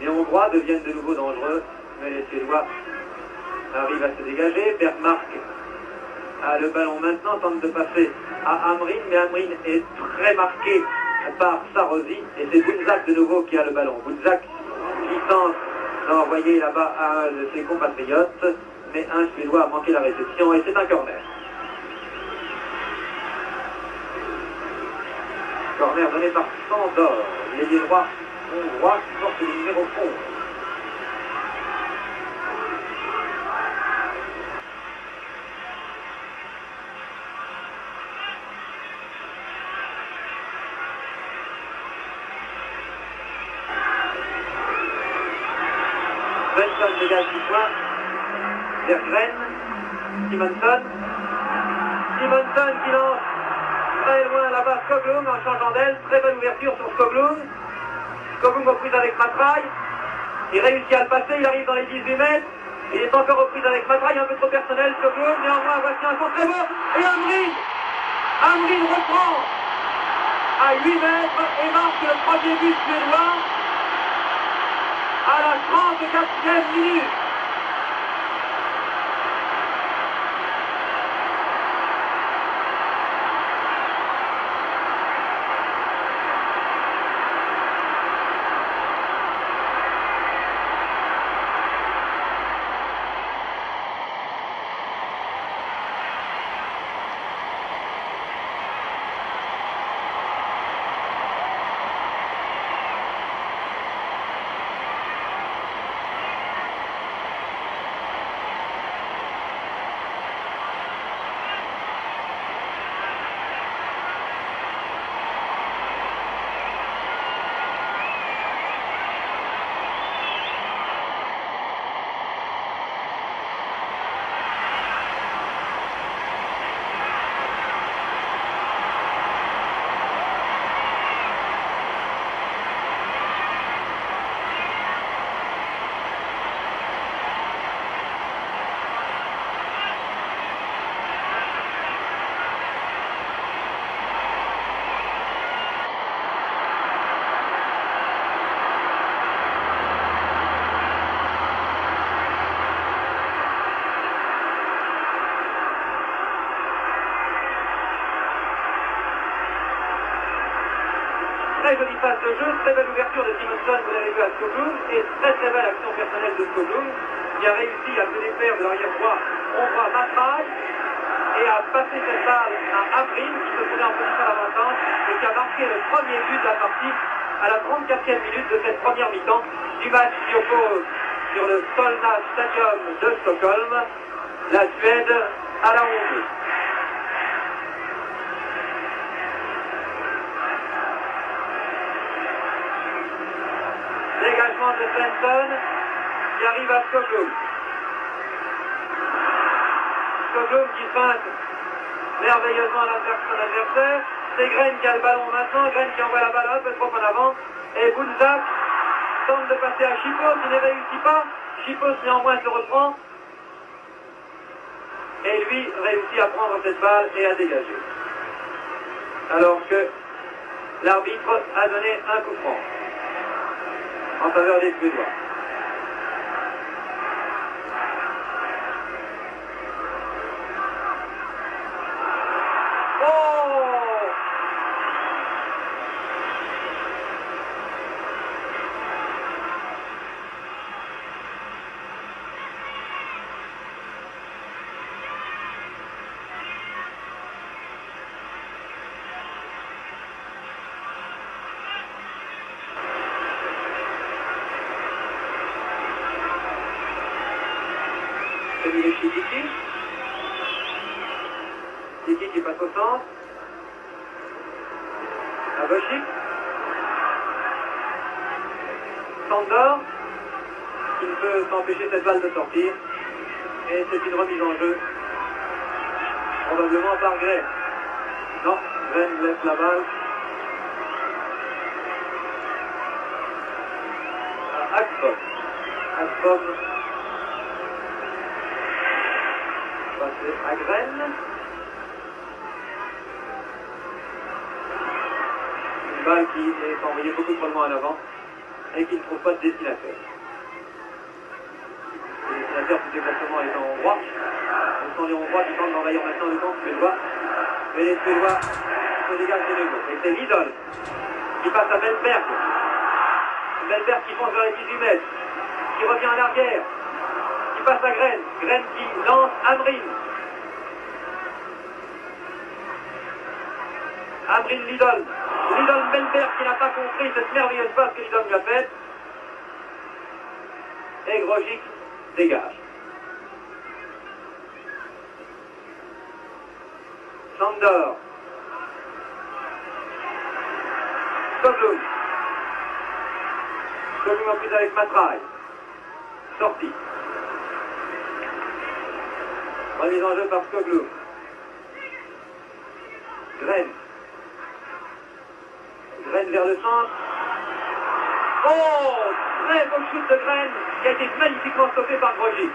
Les Hongrois deviennent de nouveau dangereux, mais les Suédois arrivent à se dégager. Bergmark a le ballon maintenant, tente de passer à Hamrin, mais Hamrin est très marqué par Sarosi, et c'est Bouzak de nouveau qui a le ballon. Bouzak qui tente d'envoyer là-bas un de ses compatriotes, mais un Suédois a manqué la réception, et c'est un corner. Corner donné par Sandor, l'ailier droit hongrois qui porte le numéro 11. Svensson dégage du point vers Gren. Simonson. Simonson qui lance très loin là-bas Skoglund en changeant d'aile. Très belle ouverture sur Skoglund. Skoglund reprise avec Matraille. Il réussit à le passer, il arrive dans les 18 mètres. Il est encore reprise avec Matraille, un peu trop personnel Skoglund. Néanmoins, voici un contre très beau. Et Hamrin reprend à 8 mètres et marque le premier but suédois à la 34e minute. phase de jeu, très belle ouverture de Simonson, vous l'avez vu à Skoglund, et très belle action personnelle de Skoglund, qui a réussi à se défaire de l'arrière droit hongrois Matraille, et à passer cette balle à Amrin, qui se trouvait en position d'avant-centre, et qui a marqué le premier but de la partie à la 34e minute de cette première mi-temps du match qui oppose sur le Solna Stadium de Stockholm la Suède à la Hongrie. Dégagement de Svensson qui arrive à Skoglund. Skoglund qui feinte merveilleusement son adversaire. C'est Gren qui a le ballon maintenant. Gren qui envoie la balle un peu trop en avant. Et Bunzak tente de passer à Chipos, qui ne réussit pas. Chipos néanmoins se reprend. Et lui réussit à prendre cette balle et à dégager. Alors que l'arbitre a donné un coup franc en faveur des Suédois. Tiki qui passe au centre. À Bošić. Sandor qui ne peut s'empêcher cette balle de sortir. Et c'est une remise en jeu. Probablement par Gren. Non, Gren laisse la balle à Akpom. Akpom passer à Gren. Une balle qui est envoyée beaucoup trop loin en avant et qui ne trouve pas de destinataire. Le destinateur tout exactement étant hongrois. Ce sont les Hongrois qui tentent d'envahir maintenant le camp suédois. Mais les Suédois se dégagent de nouveau. Et c'est Lidl qui passe à Mellberg. Mellberg qui fonce vers les 18 mètres. Qui revient en arrière. Qui passe à Gren. Gren qui lance Amrin. Amrin Lidl. Lidl Mellberg qui n'a pas compris cette merveilleuse passe que Lidl lui a faite. Et Grosjic dégage. Sandor. Skoglund. Skoglund en prise avec Matraille. Sortie. Remise en jeu par Skoglund. Gren. Gren vers le centre. Oh, très beau shoot de Gren qui a été magnifiquement stoppé par Grosjic.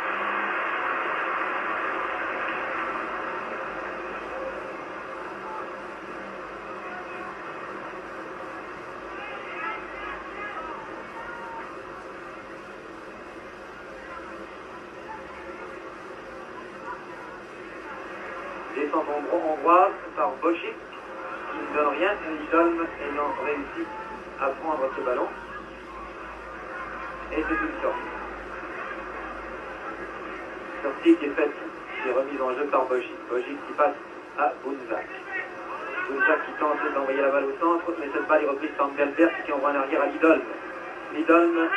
Descente hongroise par Bošić qui ne donne rien, Lidl ayant réussi à prendre ce ballon. Et c'est une sortie. Sortie qui est faite, qui est remise en jeu par Bošić. Bošić qui passe à Bunzak. Bunzak qui tente d'envoyer la balle au centre, mais cette balle est reprise par Mellberg qui envoie en arrière à Lidl. Lidl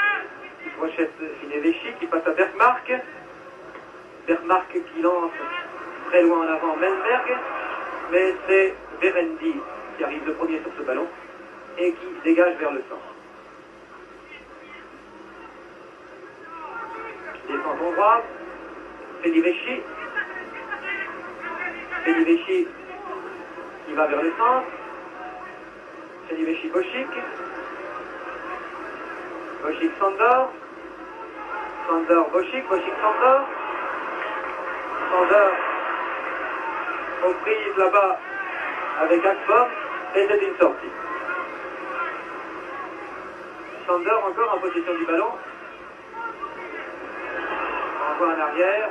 qui projette Fineveshi, qui passe à Bergmark. Bergmark qui lance très loin en avant Mellberg, mais c'est Verendi qui arrive le premier sur ce ballon et qui dégage vers le centre. Descente hongroise, Fineveshi. Fineveshi qui va vers le centre. Fineveshi Bošić. Bošić Sandor. Sandor Bošić, Bošić Sandor. Sandor aux prises là-bas avec Akpom et c'est une sortie. Sandor encore en possession du ballon. Envoie en arrière.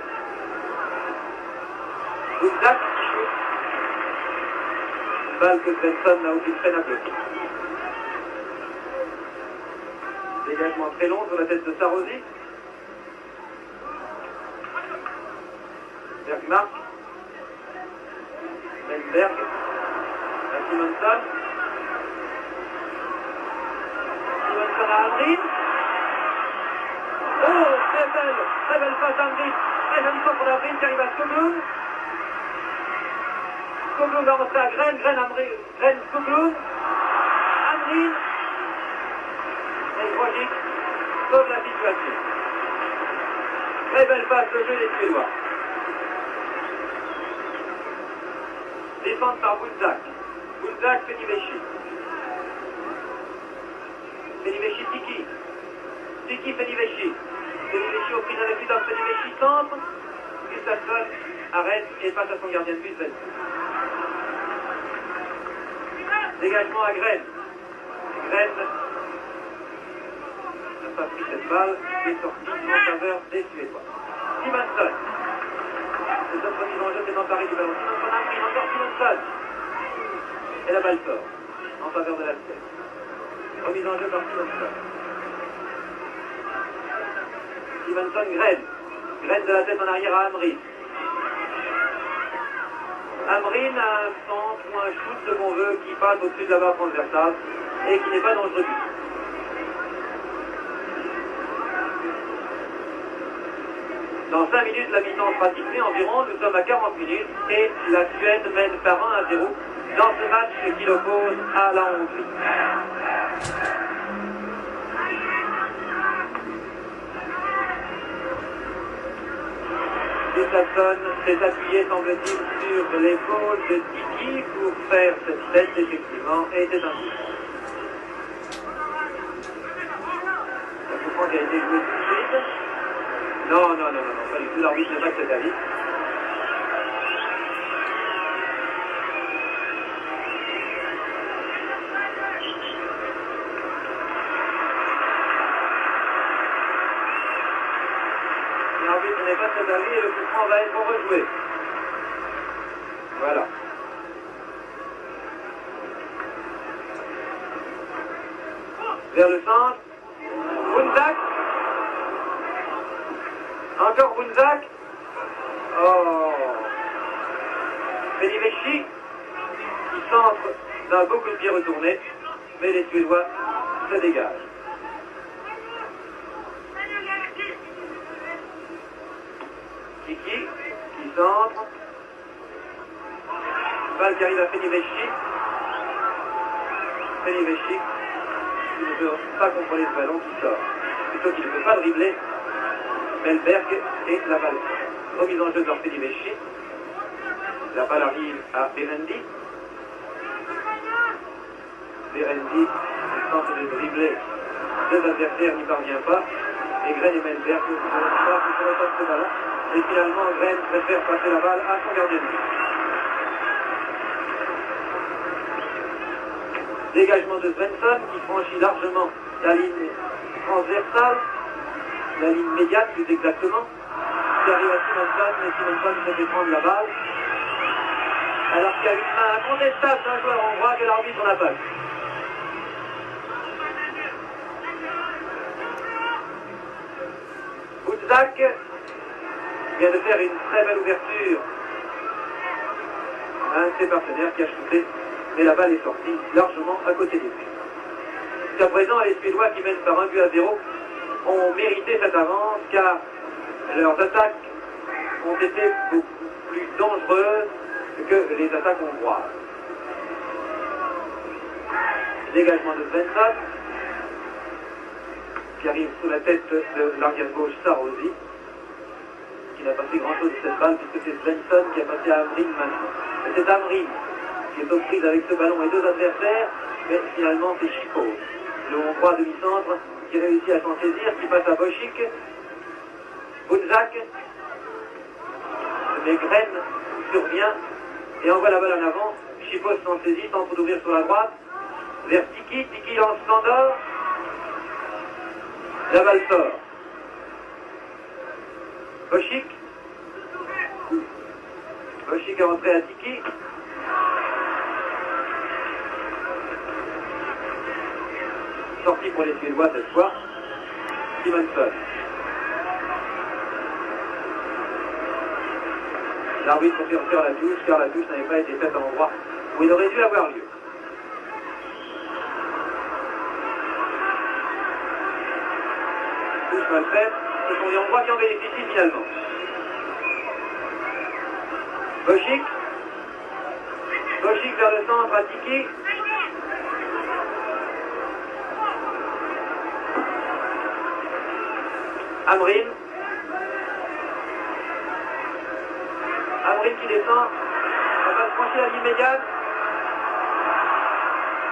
Bunzak qui shoot. Une balle que Svensson n'a aucune peine à bloquer. Dégagement très long sur la tête de Sarosi. Bergmark. Menberg. À Simonson. Simonson à Amrin. Oh, très belle passe d'Amrin. Très joli centre d'Amrin qui arrive à Skoglund. Skoglund va rentrer à Gren, Gren Skoglund. Amrin. Et Rogic sauve la situation. Très belle passe de jeu des Suédois. Défense par Bunzak. Bunzak, Fenivechi. Fenivechi, Tiki. Tiki, Fenivechi. Fenivechi aux prises avec lui dans Fenivechi, centre. Gustafsson arrête et passe à son gardien de but, Svensson. Dégagement à Gren. Gren n'a pas pris cette balle, est sorti en faveur des Suédois. Simonson. C'est notre mise en jeu, c'est emparé du ballon. Simonson a pris encore Simonson. Et la balle sort en faveur de la tête. Remise en jeu par Simonson. Simonson, Gren. Gren de la tête en arrière à Amrin. Amrin a un centre ou un shoot, ce qu'on veut, qui passe au-dessus de la barre transversale et qui n'est pas dangereux du tout. Dans 5 minutes, la mi-temps sera sifflée environ. Nous sommes à 40 minutes et la Suède mène par 1-0 dans ce match qui l'oppose à la Hongrie. Gustafsson s'est appuyé, semble-t-il, sur l'épaule de Tiki pour faire cette tête, effectivement, et c'est un but. Je comprends qu'il a été joué tout de suite. Non, pas du tout, l'arbitre n'a pas de cet avis. L'arbitre n'est pas de cet avis et le coup franc va être rejoué. Voilà. Vers le centre. Bunzak. Encore Bunzak. Oh. Fenivechi qui centre d'un beau coup de pied retourné, mais les Suédois se dégagent. Tiki qui centre. Balle qui arrive à Fenivechi. Fenivechi qui ne peut pas contrôler ce ballon qui sort. Plutôt qu'il ne peut pas dribbler. Melberg et la balle. Remise en jeu de Fenivechi. La balle arrive à Berendi. Berendi tente de dribbler deux adversaires, n'y parvient pas. Et Gren et Melberg ne sont pas sur le top de ce ballon. Et finalement, Gren préfère passer la balle à son gardien de but. Dégagement de Svensson qui franchit largement la ligne transversale, la ligne médiane plus exactement, qui arrive à Simonson, mais Simonson se fait prendre la balle, alors qu'il y a une main incontestable d'un joueur hongrois que l'arbitre n'a pas vu. Bunzak vient de faire une très belle ouverture à un de ses partenaires qui a shooté, mais la balle est sortie largement à côté des buts. Jusqu'à présent, les Suédois qui mènent par 1-0 ont mérité cette avance car leurs attaques ont été beaucoup plus dangereuses que les attaques hongroises. Dégagement de Svensson qui arrive sous la tête de l'arrière gauche Sarosi, qui n'a pas fait grand chose de cette balle puisque c'est Svensson qui a passé à Amrin maintenant. Et c'est Amrin qui est aux prises avec ce ballon et deux adversaires, mais finalement c'est Chico, le hongrois demi-centre, qui réussit à s'en saisir, qui passe à Bošić. Bunzak, mais Gren survient et envoie la balle en avant. Chico s'en saisit, tente d'ouvrir sur la droite, vers Tiki, Tiki lance Sandor, la balle sort. Bošić est rentré à Tiki. Sortie pour les Suédois cette fois. Simonson. L'arbitre confirme sur la touche, car la touche n'avait pas été faite à l'endroit où il aurait dû avoir lieu. Touche mal faite, ce sont les Hongrois qui en bénéficient finalement. Bošić vers le centre à Tiki. Amrin qui descend, on va se franchir la ligne médiane.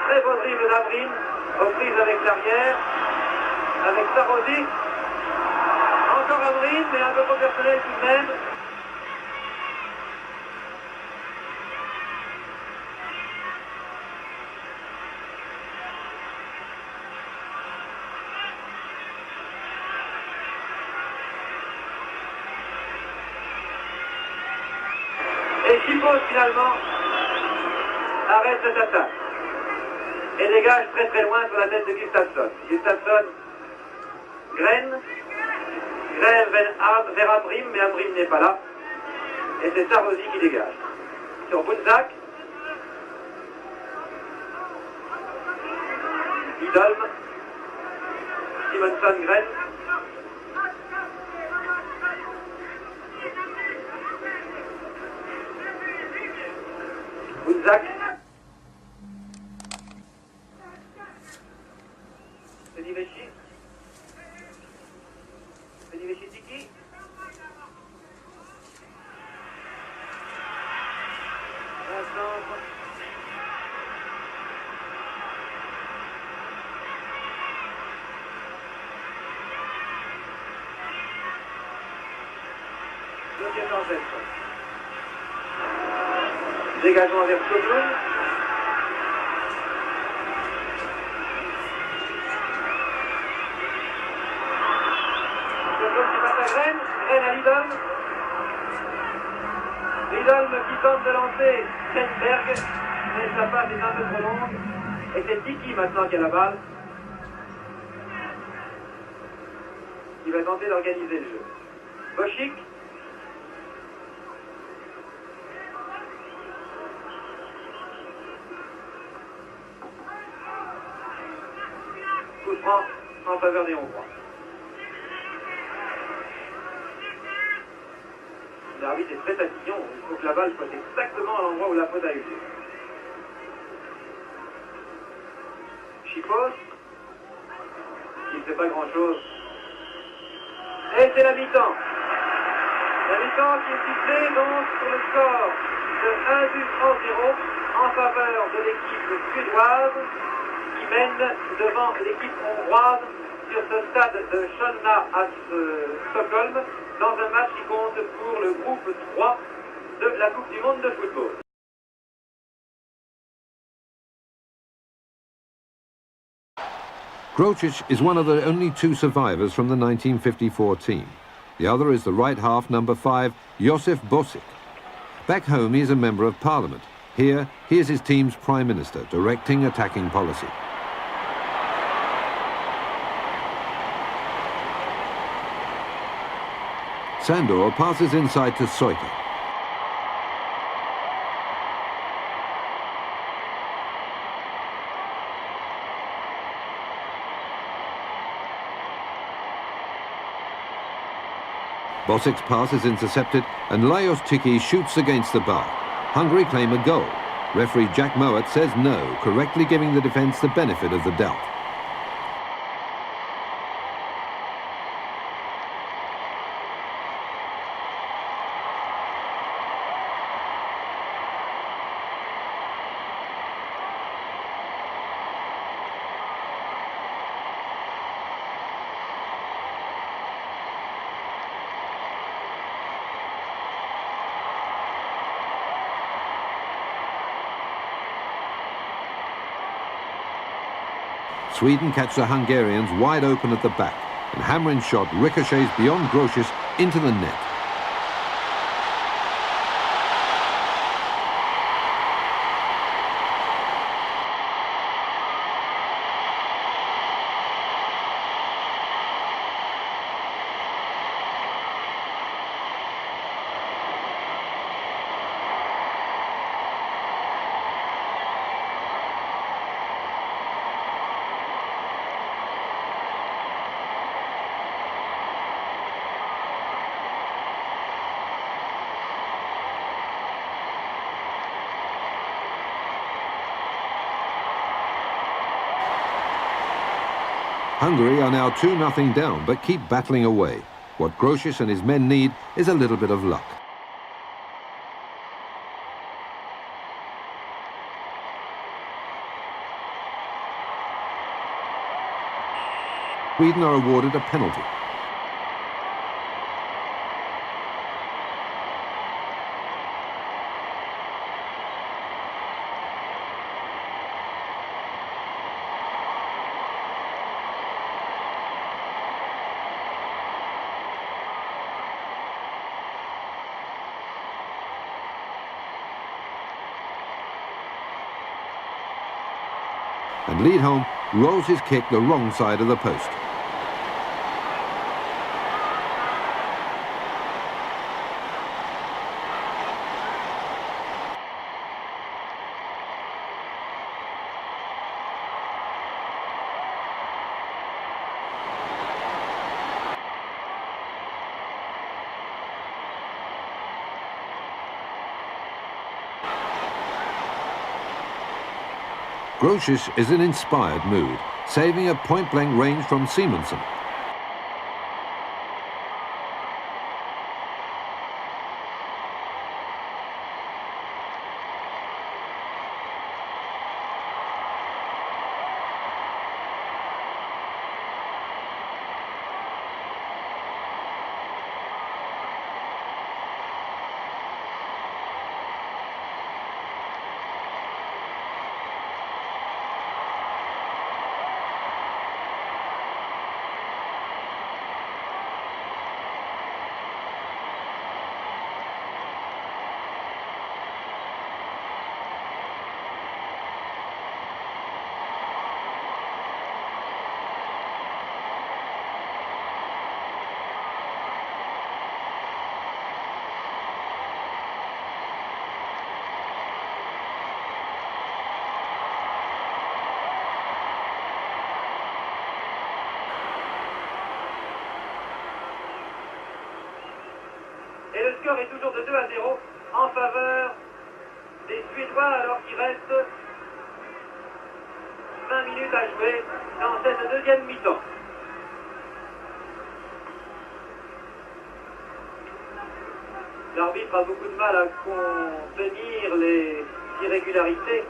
Très beau dribble d'Amrin, aux prises avec l'arrière, avec Sarosi. Encore Amrin, mais un peu trop personnel tout de même. Et Chipos finalement arrête cette attaque et dégage très très loin sur la tête de Gustafsson. Gustafsson graine vers Amrim, mais Amrim n'est pas là. Et c'est Sarosi qui dégage. Sur Bunzak, Lidolm, Simonson graine. Bunzak. Sediveci. Sediveci Tiki. Un centre. Deuxième danger. Dégagement vers Sojourn. Sojourn qui passe à Graine à Lidolm. Lidolm qui tente de lancer Stenberg, mais sa passe est un peu trop longue. Et c'est Tiki maintenant qui a la balle. Il va tenter d'organiser le jeu. Bošić. Coup franc en faveur des Hongrois. L'arbitre est très tatillon, il faut que la balle soit exactement à l'endroit où la faute a eu lieu. Chipos, qui ne fait pas grand chose. Et c'est la mi-temps. La mi-temps qui est sifflée donc sur le score de 1 but en 0 en faveur de l'équipe suédoise qui mène devant l'équipe hongroise sur ce stade de Solna à Stockholm dans un match qui compte pour le groupe 3 de la Coupe du Monde de football. Grocic is one of the only two survivors from the 1954 team. The other is the right half, number 5, Josef Bošić. Back home, he is a member of parliament. Here, he is his team's prime minister, directing attacking policy. Sandor passes inside to Soita. Bošic's pass is intercepted and Lajos Tiki shoots against the bar. Hungary claim a goal. Referee Jack Mowat says no, correctly giving the defence the benefit of the doubt. Sweden catch the Hungarians wide open at the back, and Hamrin's shot ricochets beyond Grocic into the net. Hungary are now 2-0 down, but keep battling away. What Grosius and his men need is a little bit of luck. Sweden are awarded a penalty. And Liedholm rolls his kick the wrong side of the post. Grosius is in inspired mood, saving a point-blank range from Simonsen. Et le score est toujours de 2-0 en faveur des Suédois alors qu'il reste 20 minutes à jouer dans cette deuxième mi-temps. L'arbitre a beaucoup de mal à contenir les irrégularités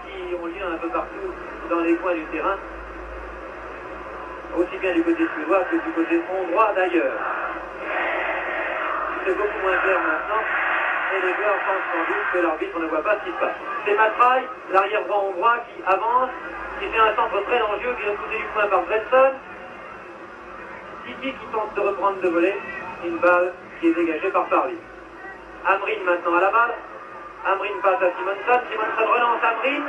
qui ont lieu un peu partout dans les coins du terrain, aussi bien du côté suédois que du côté hongrois d'ailleurs. C'est beaucoup moins clair maintenant et les joueurs pensent sans doute que l'arbitre ne voit pas ce qui se passe. C'est Matrai, l'arrière droit hongrois, qui avance, qui fait un centre très dangereux, qui est poussé du point par Svensson. Titi qui tente de reprendre de voler, une balle qui est dégagée par Parly. Amrin maintenant à la balle, Amrin passe à Simonsen, Simonsen relance Amrin,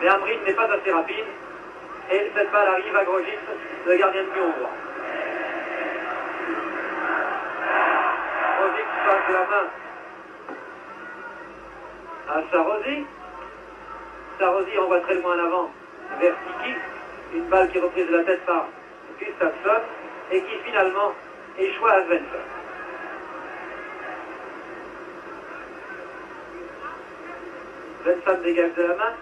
mais Amrin n'est pas assez rapide et cette balle arrive à Grosius, le gardien de but hongrois. Passe la main à Sarosi. Sarosi envoie très loin en avant vers Tiki. Une balle qui est reprise de la tête par Gustafsson et qui finalement échoue à Svensson. Svensson dégage de la main.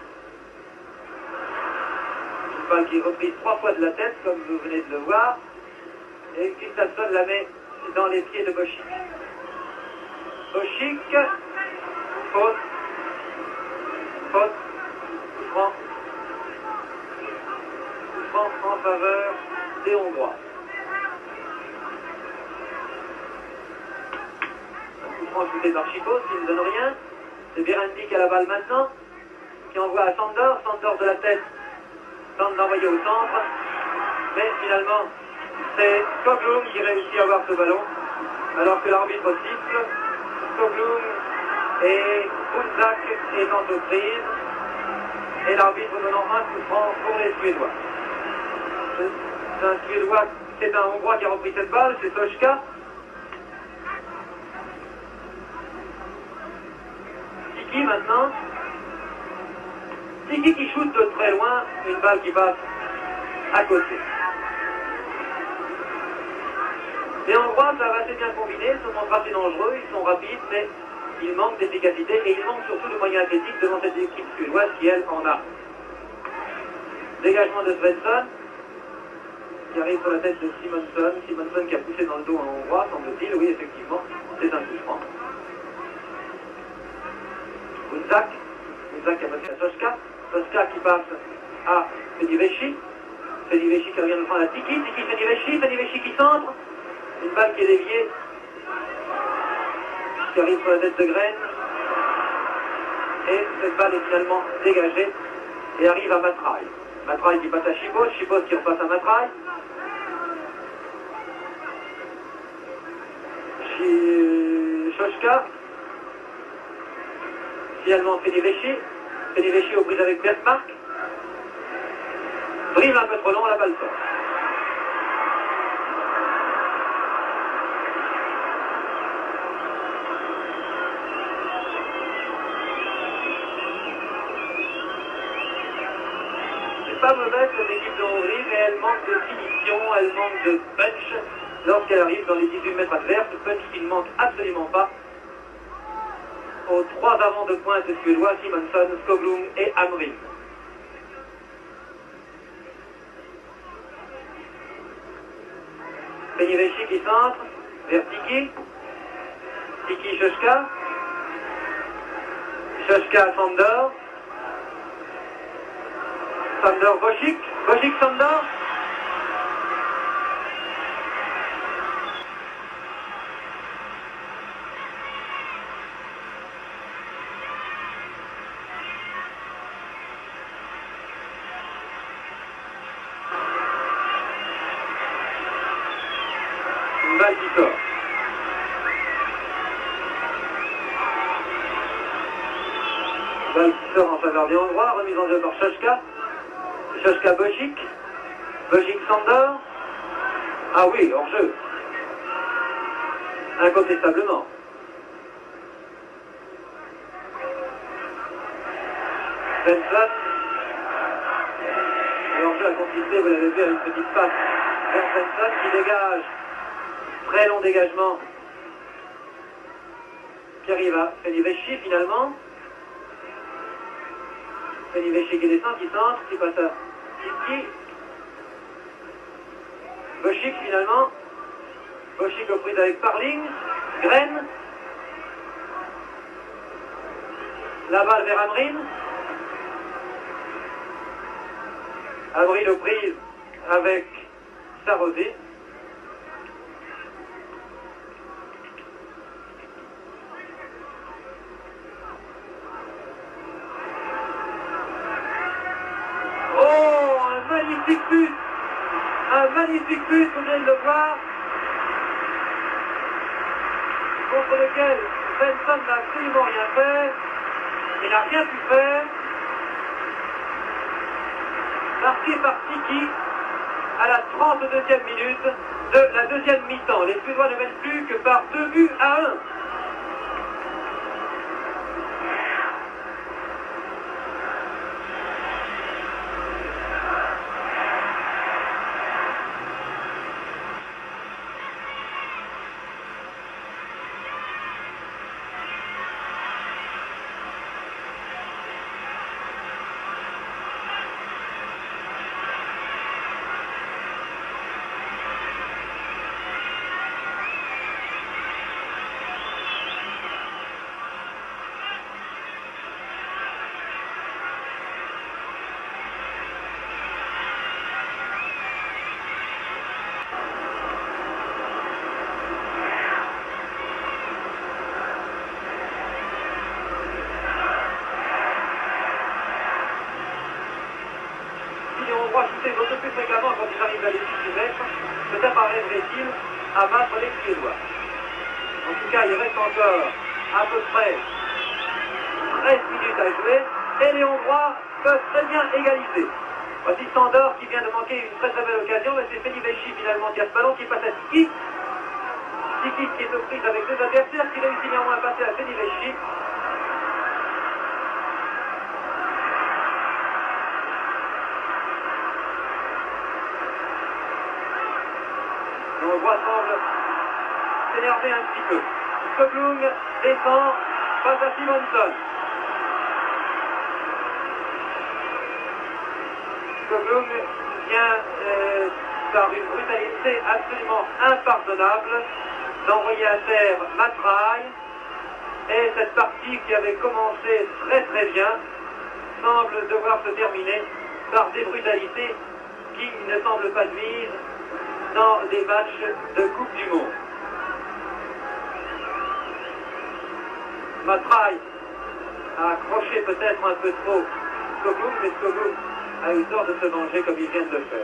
Une balle qui est reprise 3 fois de la tête comme vous venez de le voir. Et Gustafsson la met dans les pieds de Bošić. Bošić, faute, coup franc en faveur des Hongrois. Un coup franc shooté par Chipos qui ne donne rien. C'est Berendi qui a la balle maintenant, qui envoie à Sandor. Sandor de la tête tente d'envoyer au centre, mais finalement c'est Skoglund qui réussit à avoir ce ballon, alors que l'arbitre siffle. Skoglund et Bunzak étant aux prises et l'arbitre donnant un coup franc pour les Suédois. C'est un Suédois, c'est un Hongrois qui a repris cette balle, c'est Soška. Tiki maintenant. Tiki qui shoot de très loin, une balle qui passe à côté. Les Hongrois savent assez bien combiner, ils sont assez dangereux, ils sont rapides, mais il manque d'efficacité et il manque surtout de moyens athlétiques devant cette équipe suédoise qui, elle, en a. Dégagement de Svensson. qui arrive sur la tête de Simonson. Simonson qui a poussé dans le dos un Hongrois, semble-t-il. Oui, effectivement, c'est un coup franc. Gunzak qui a passé à Soska. Soska qui passe à Fediveshi. Fediveshi qui revient de prendre à Tiki. Fediveshi qui centre. Une balle qui est déviée. Qui arrive sur la tête de Graine. Et cette balle est finalement dégagée et arrive à Matraille. Matraille qui passe à Chibos. Chibos qui repasse à Matraille. Shoshka. Finalement Fediveshi. Fediveshi aux prises avec Bergmark. Dribble un peu trop long, la balle sort. C'est pas mauvaise cette équipe de Hongrie, mais elle manque de finition, elle manque de punch lorsqu'elle arrive dans les 18 mètres adverses. Punch qui ne manque absolument pas aux trois avants de pointe suédois, Simonson, Skoglund et Hamrin. Fediveshi qui centre vers Tiki. Tiki Shoshka. Shoshka Sandor. Sandor Bošić. Bošić Sandor. Une balle qui sort. Balle qui sort en faveur des Hongrois, remise en jeu par Shoshka. Shoshka Bošić. Bošić Sandor. Ah oui, hors jeu. Incontestablement. Svensson. Le hors jeu a consisté, vous l'avez vu, à une petite passe vers Svensson qui dégage. Très long dégagement qui arrive à Fediveshi finalement. Fediveshi qui descend, qui centre, qui passe à Tiki. Bošić finalement. Bošić aux prises avec Parling. Graine. La balle vers Hamrin. Hamrin aux prises avec Sarosi. Un magnifique but, vous venez de le voir, contre lequel Svensson n'a absolument rien fait. Il n'a rien pu faire. Marqué par Tiki à la 32e minute de la deuxième mi-temps. Les Suédois ne mènent plus que par 2-1. Shooter beaucoup plus fréquemment quand ils arrivent à les 18 mètres, peut-être arriverait-il à battre les Suédois. En tout cas, il reste encore à peu près 13 minutes à jouer et les Hongrois peuvent très bien égaliser. Voici Sandor qui vient de manquer une très très belle occasion, mais c'est Fediveshi finalement qui a ce ballon qui passe à Tiki. Tiki qui est aux prises avec deux adversaires, qui réussit néanmoins à passer à Fediveshi. On voit semble s'énerver un petit peu. Skoglund descend face à Simonson. Skoglund vient par une brutalité absolument impardonnable d'envoyer à terre Matraille. Et cette partie qui avait commencé très très bien semble devoir se terminer par des brutalités qui ne semblent pas de mise dans des matchs de Coupe du Monde. Matraille a accroché peut-être un peu trop Skoglund, mais Skoglund a eu tort de se venger comme il vient de le faire.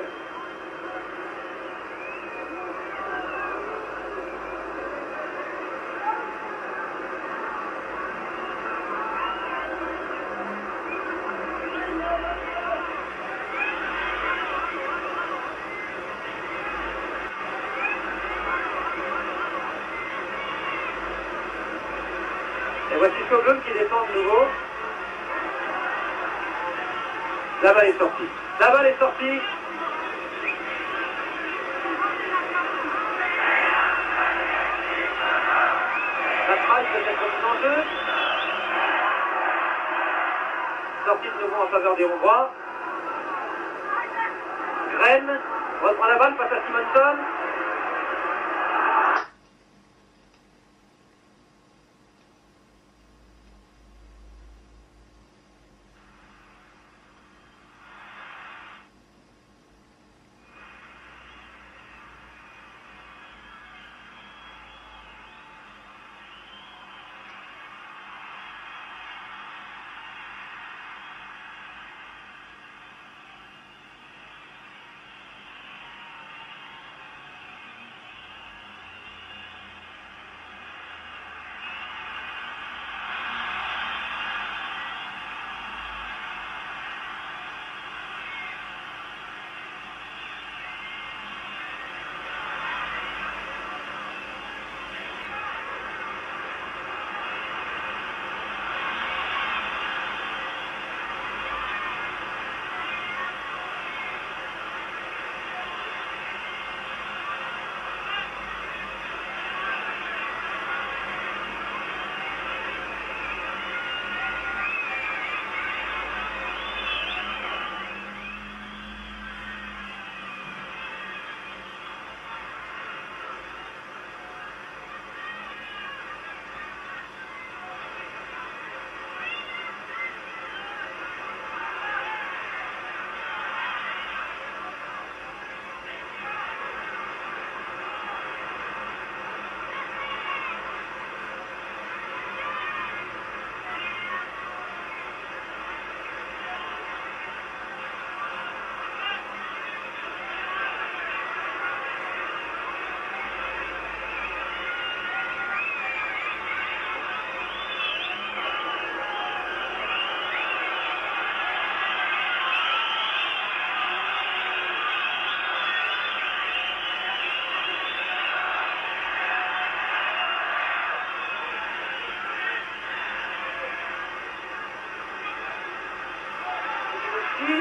Et voici Skoglund qui défend de nouveau. La balle est sortie. La balle est sortie. Matraille peut être remis en jeu. Sortie de nouveau en faveur des Hongrois. Gren reprend la balle face à Simonson.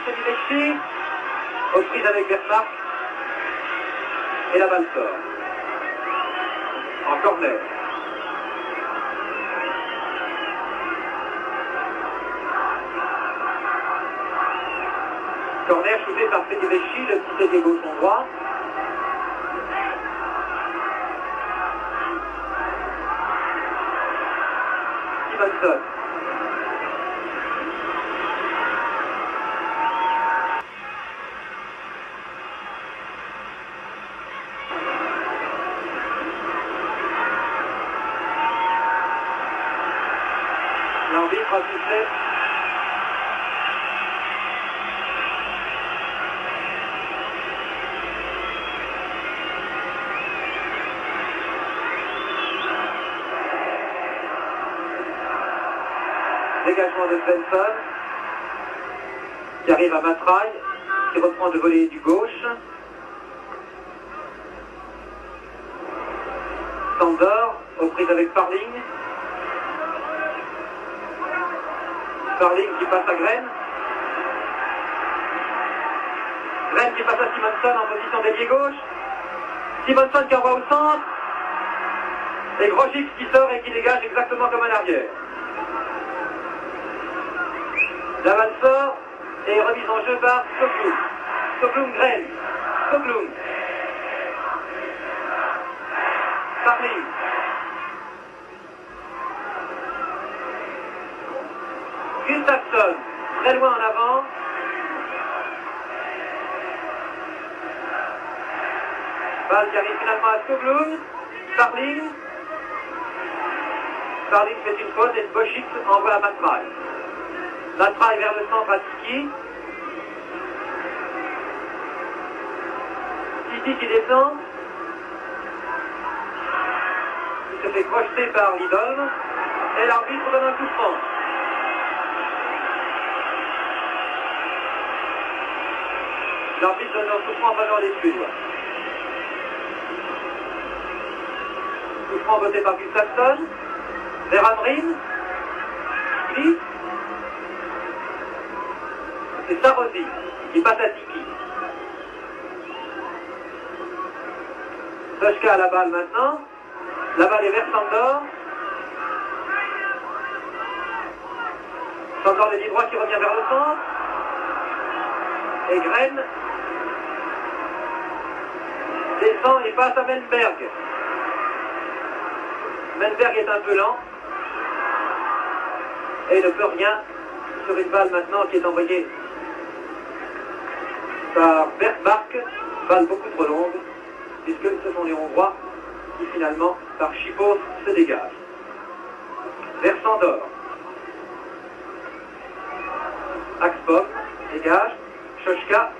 Messi, aux prises avec Versailles, et la balle sort. En corner. Corner shooté par Freddy Messi, le petit ailier gauche en droit. Simonson. L'arbitre a sifflé. Dégagement de Svensson, qui arrive à Matraille, qui reprend de voler du gauche. Sandor, aux prises avec Parling. Parling qui passe à Gren. Gren qui passe à Simonson en position d'ailier gauche. Simonson qui envoie au centre. Et Grosjic qui sort et qui dégage exactement comme un arrière. La balle sort et remise en jeu par Skoglund. Skoglund, Gren. Skoglund. Balle qui arrive finalement à Skoglund. Starling. Starling fait une faute et Bosic envoie à Matraille. Matraille vers le centre à Tiki. Tiki qui descend. Il se fait crocheter par Lidolm. Et l'arbitre donne un coup franc. L'arbitre donne un coup franc en faveur des Suédois. Coup franc voté par Gustafsson. Vers Amrin. Glisse. C'est Sarosi qui passe à Tiki. Sochka a la balle maintenant. La balle est vers Sandor. Sandor le dit droit qui revient vers le centre. Et Gren descend et passe à Menberg. Menberg est un peu lent. Et ne peut rien sur une balle maintenant qui est envoyée par Bergmark. Balle beaucoup trop longue, puisque ce sont les Hongrois qui finalement, par Chipos, se dégagent. Vers Sandor. Axpom dégage. Sochka.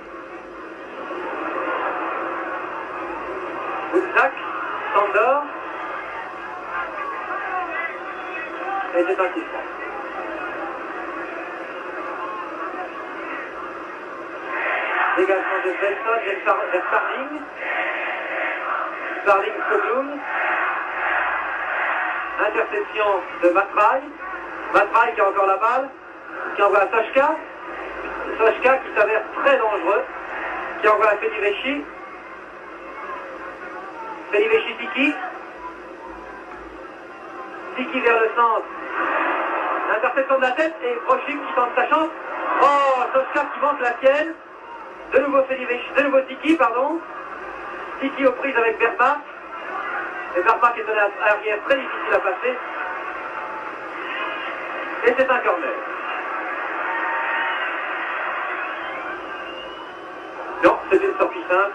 Bouzak. Sandor. Et c'est un coup franc. Dégagement de Svensson vers Starling. Starling Skoglund. Interception de Matraille. Matraille qui a encore la balle. Qui envoie à Sochka. Sochka qui s'avère très dangereux. Qui envoie à Fedivechi. Fedivechi Tiki. Tiki vers le centre. Interception de la tête et Brochik qui tente sa chance. Oh, Sochka qui manque la sienne. De nouveau Tiki, pardon. Tiki aux prises avec Bergmark. Et Bergmark est donné à l'arrière, très difficile à passer. Et c'est un corner. Non, c'est une sortie simple.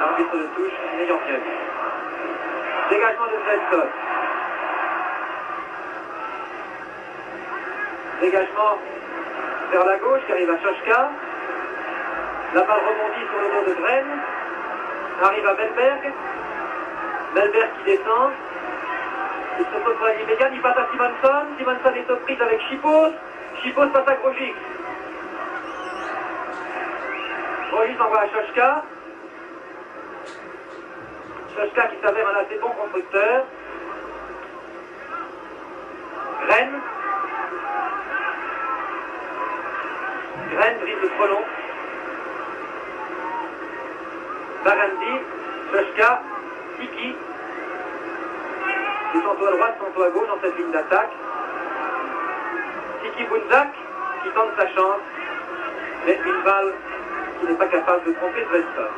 L'arbitre de touche n'ayant rien vu. Dégagement de Svensson. Dégagement vers la gauche qui arrive à Sochka. La balle rebondit sur le dos de Gren. Arrive à Melberg. Melberg qui descend. Il se retrouve à l'immédiat. Il passe à Simonson. Simonson est aux prises avec Chipos. Chipos passe à Grosjic. Grosjic envoie à Sochka. Sochka qui s'avère un assez bon constructeur. Gren. Gren dribble trop long. Barandi, Sochka, Tiki. Ils sont à droite, sont à gauche dans cette ligne d'attaque. Tiki Bouzak qui tente sa chance. Mais une balle qui n'est pas capable de tromper Svensson.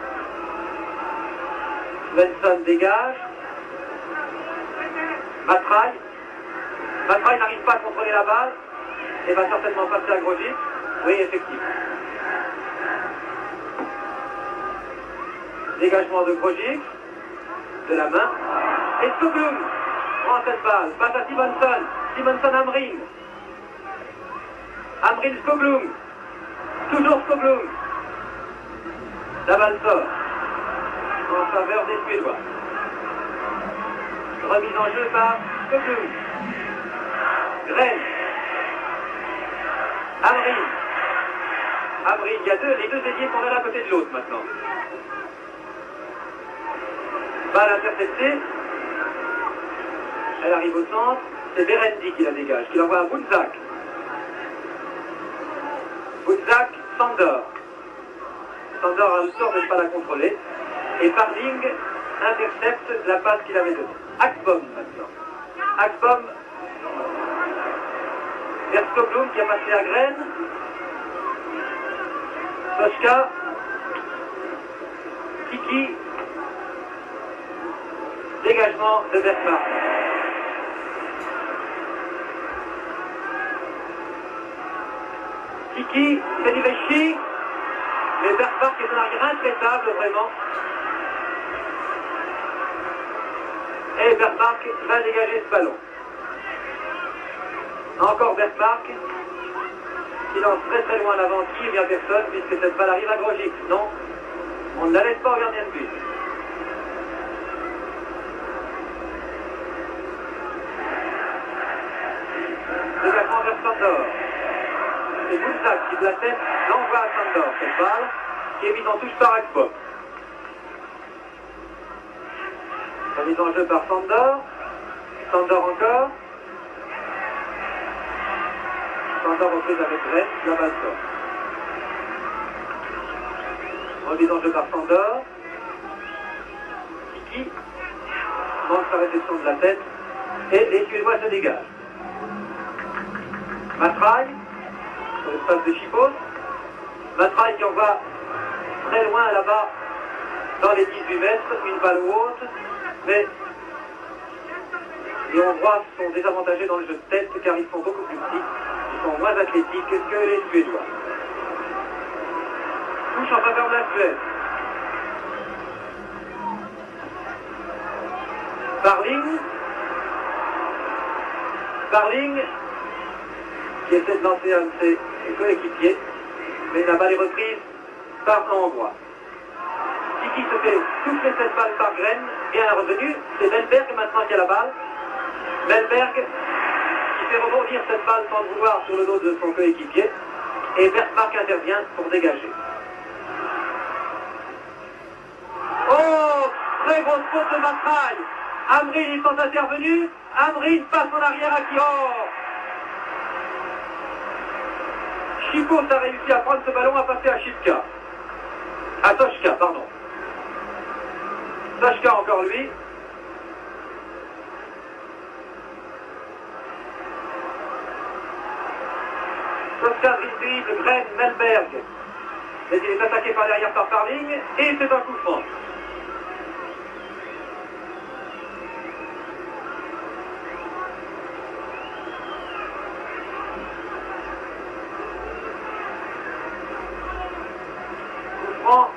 Svensson dégage. Matraille. Matraille n'arrive pas à contrôler la balle et va certainement passer à Grosjic. Oui, effectivement. Dégagement de Grosjic, de la main. Et Skoglund prend cette balle, passe à Simonson. Simonson Amrin. Amrin Skoglund. Toujours Skoglund. La balle sort en faveur des Suédois. Remise en jeu par Skoglund. Gren. Amrin. Amrin, il y a les deux ailiers sont l'un à côté de l'autre maintenant. Balle interceptée. Elle arrive au centre. C'est Berendi qui la dégage, qui l'envoie à Bouzak. Bouzak, Sandor. Sandor a le sort de ne pas la contrôler. Et Parling intercepte la passe qu'il avait donnée. Axbom maintenant. Axbom vers Skoglund qui a passé à Gren. Sochka. Tiki. Dégagement de Bergmark. Tiki, Fedivechi. Mais Bergmark est un arrière intraitable, vraiment. Et Bergmark va dégager ce ballon. Encore Bergmark, qui lance très loin l'avant, qui vient personne, puisque cette balle arrive à Grosjic. Non, on ne la laisse pas au gardien de but. Dégagement vers Sandor. C'est Boulzac qui de la tête l'envoie à Sandor. Cette balle qui est mise en touche par Akpom. La mise en jeu par Sandor. Sandor encore. Sandor reprise avec Rennes, la balle sort. Remise en jeu par Sandor. Kiki manque sa réception de la tête et les Suédois se dégagent. Matraille sur le stade de Chipos. Matraille qui envoie très loin là-bas dans les 18 mètres, une balle haute, mais les Hongrois sont désavantagés dans le jeu de tête car ils sont beaucoup plus petits, ils sont moins athlétiques que les Suédois. Touche en faveur de la Suède. Barling qui essaie de lancer un de ses coéquipiers, mais la balle est reprise par un Hongrois. Kiki se fait souffler cette balle par Gren, bien revenu, c'est Melberg maintenant qui a la balle. Melberg qui fait rebondir cette balle sans le vouloir sur le dos de son coéquipier, et Bergmark intervient pour dégager. Oh, très grosse faute de Matraille. Amrine, ils sont intervenus. Amrine passe en arrière à Kior. Chipos a réussi à prendre ce ballon, à passer à Chipka. À Toshka, pardon. Toshka encore lui. Toshka dribble, Gren, Melberg. Mais il est attaqué par derrière par Parling et c'est un coup franc.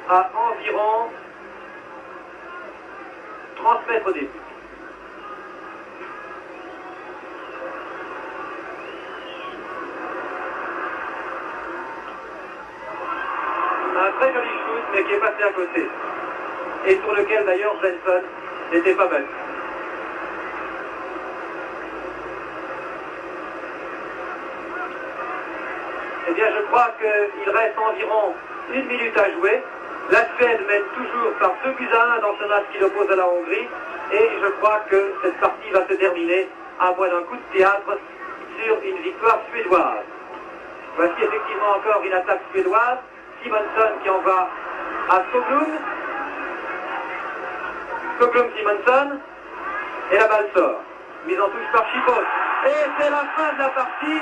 À environ 30 mètres des buts. Un très joli shoot, mais qui est passé à côté. Et sur lequel d'ailleurs Svensson n'était pas battu. Eh bien, je crois qu'il reste environ 1 minute à jouer. La Suède mène toujours par 2-1 dans ce match qui l'oppose à la Hongrie. Et je crois que cette partie va se terminer à moins d'un coup de théâtre sur une victoire suédoise. Voici effectivement encore une attaque suédoise. Simonson qui envoie à Skoglund. Skoglund-Simonson. Et la balle sort. Mise en touche par Chipos. Et c'est la fin de la partie.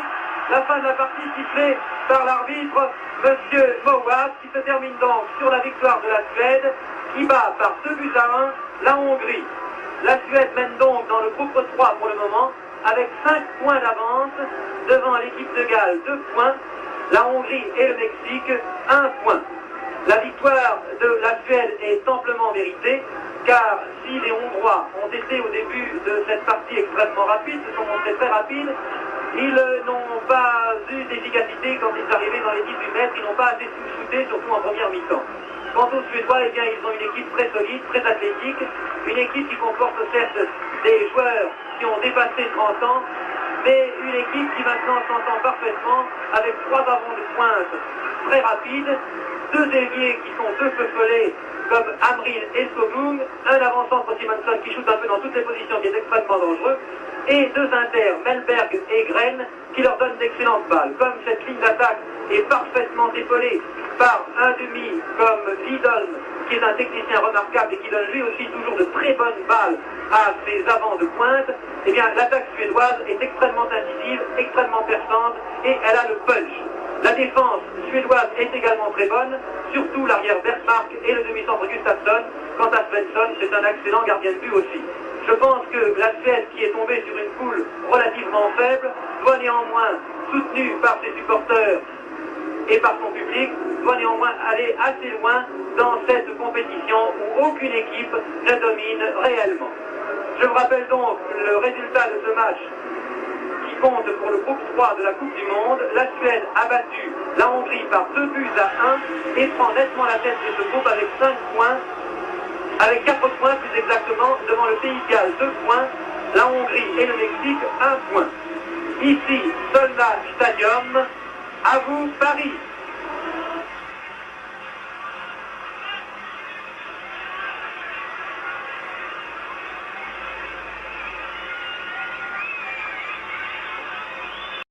La fin de la partie sifflée par l'arbitre, Monsieur Mowat, qui se termine donc sur la victoire de la Suède, qui bat par 2-1 la Hongrie. La Suède mène donc dans le groupe 3 pour le moment, avec 5 points d'avance, devant l'équipe de Galles 2 points, la Hongrie et le Mexique 1 point. La victoire de la Suède est amplement méritée, car si les Hongrois ont été au début de cette partie extrêmement rapide, se sont montrés très rapides, ils n'ont pas eu d'efficacité quand ils arrivaient dans les 18 mètres, ils n'ont pas assez shooté, surtout en première mi-temps. Quant aux Suédois, eh bien, ils ont une équipe très solide, très athlétique, une équipe qui comporte certes des joueurs qui ont dépassé 30 ans, mais une équipe qui maintenant s'entend parfaitement avec 3 avants de pointe très rapides, 2 ailiers qui sont 2 feux follets comme Amrine et Skoglund, un avant-centre Simonson qui shoot un peu dans toutes les positions, qui est extrêmement dangereux, et 2 inters, Melberg et Gren, qui leur donnent d'excellentes balles. Comme cette ligne d'attaque est parfaitement épaulée par un demi comme Lidl, qui est un technicien remarquable et qui donne lui aussi toujours de très bonnes balles à ses avants de pointe, eh bien l'attaque suédoise est extrêmement incisive, extrêmement perçante et elle a le punch. La défense suédoise est également très bonne, surtout l'arrière Bergmark et le demi-centre Gustafsson. Quant à Svensson, c'est un excellent gardien de but aussi. Je pense que la Suède, qui est tombée sur une poule relativement faible, doit néanmoins, soutenue par ses supporters, et par son public, doit néanmoins aller assez loin dans cette compétition où aucune équipe ne domine réellement. Je vous rappelle donc le résultat de ce match qui compte pour le groupe 3 de la Coupe du Monde. La Suède a battu la Hongrie par 2-1 et prend nettement la tête de ce groupe avec 5 points, avec 4 points plus exactement, devant le Pays de Galles 2 points, la Hongrie et le Mexique 1 point. Ici, Solna Stadium, à vous Paris.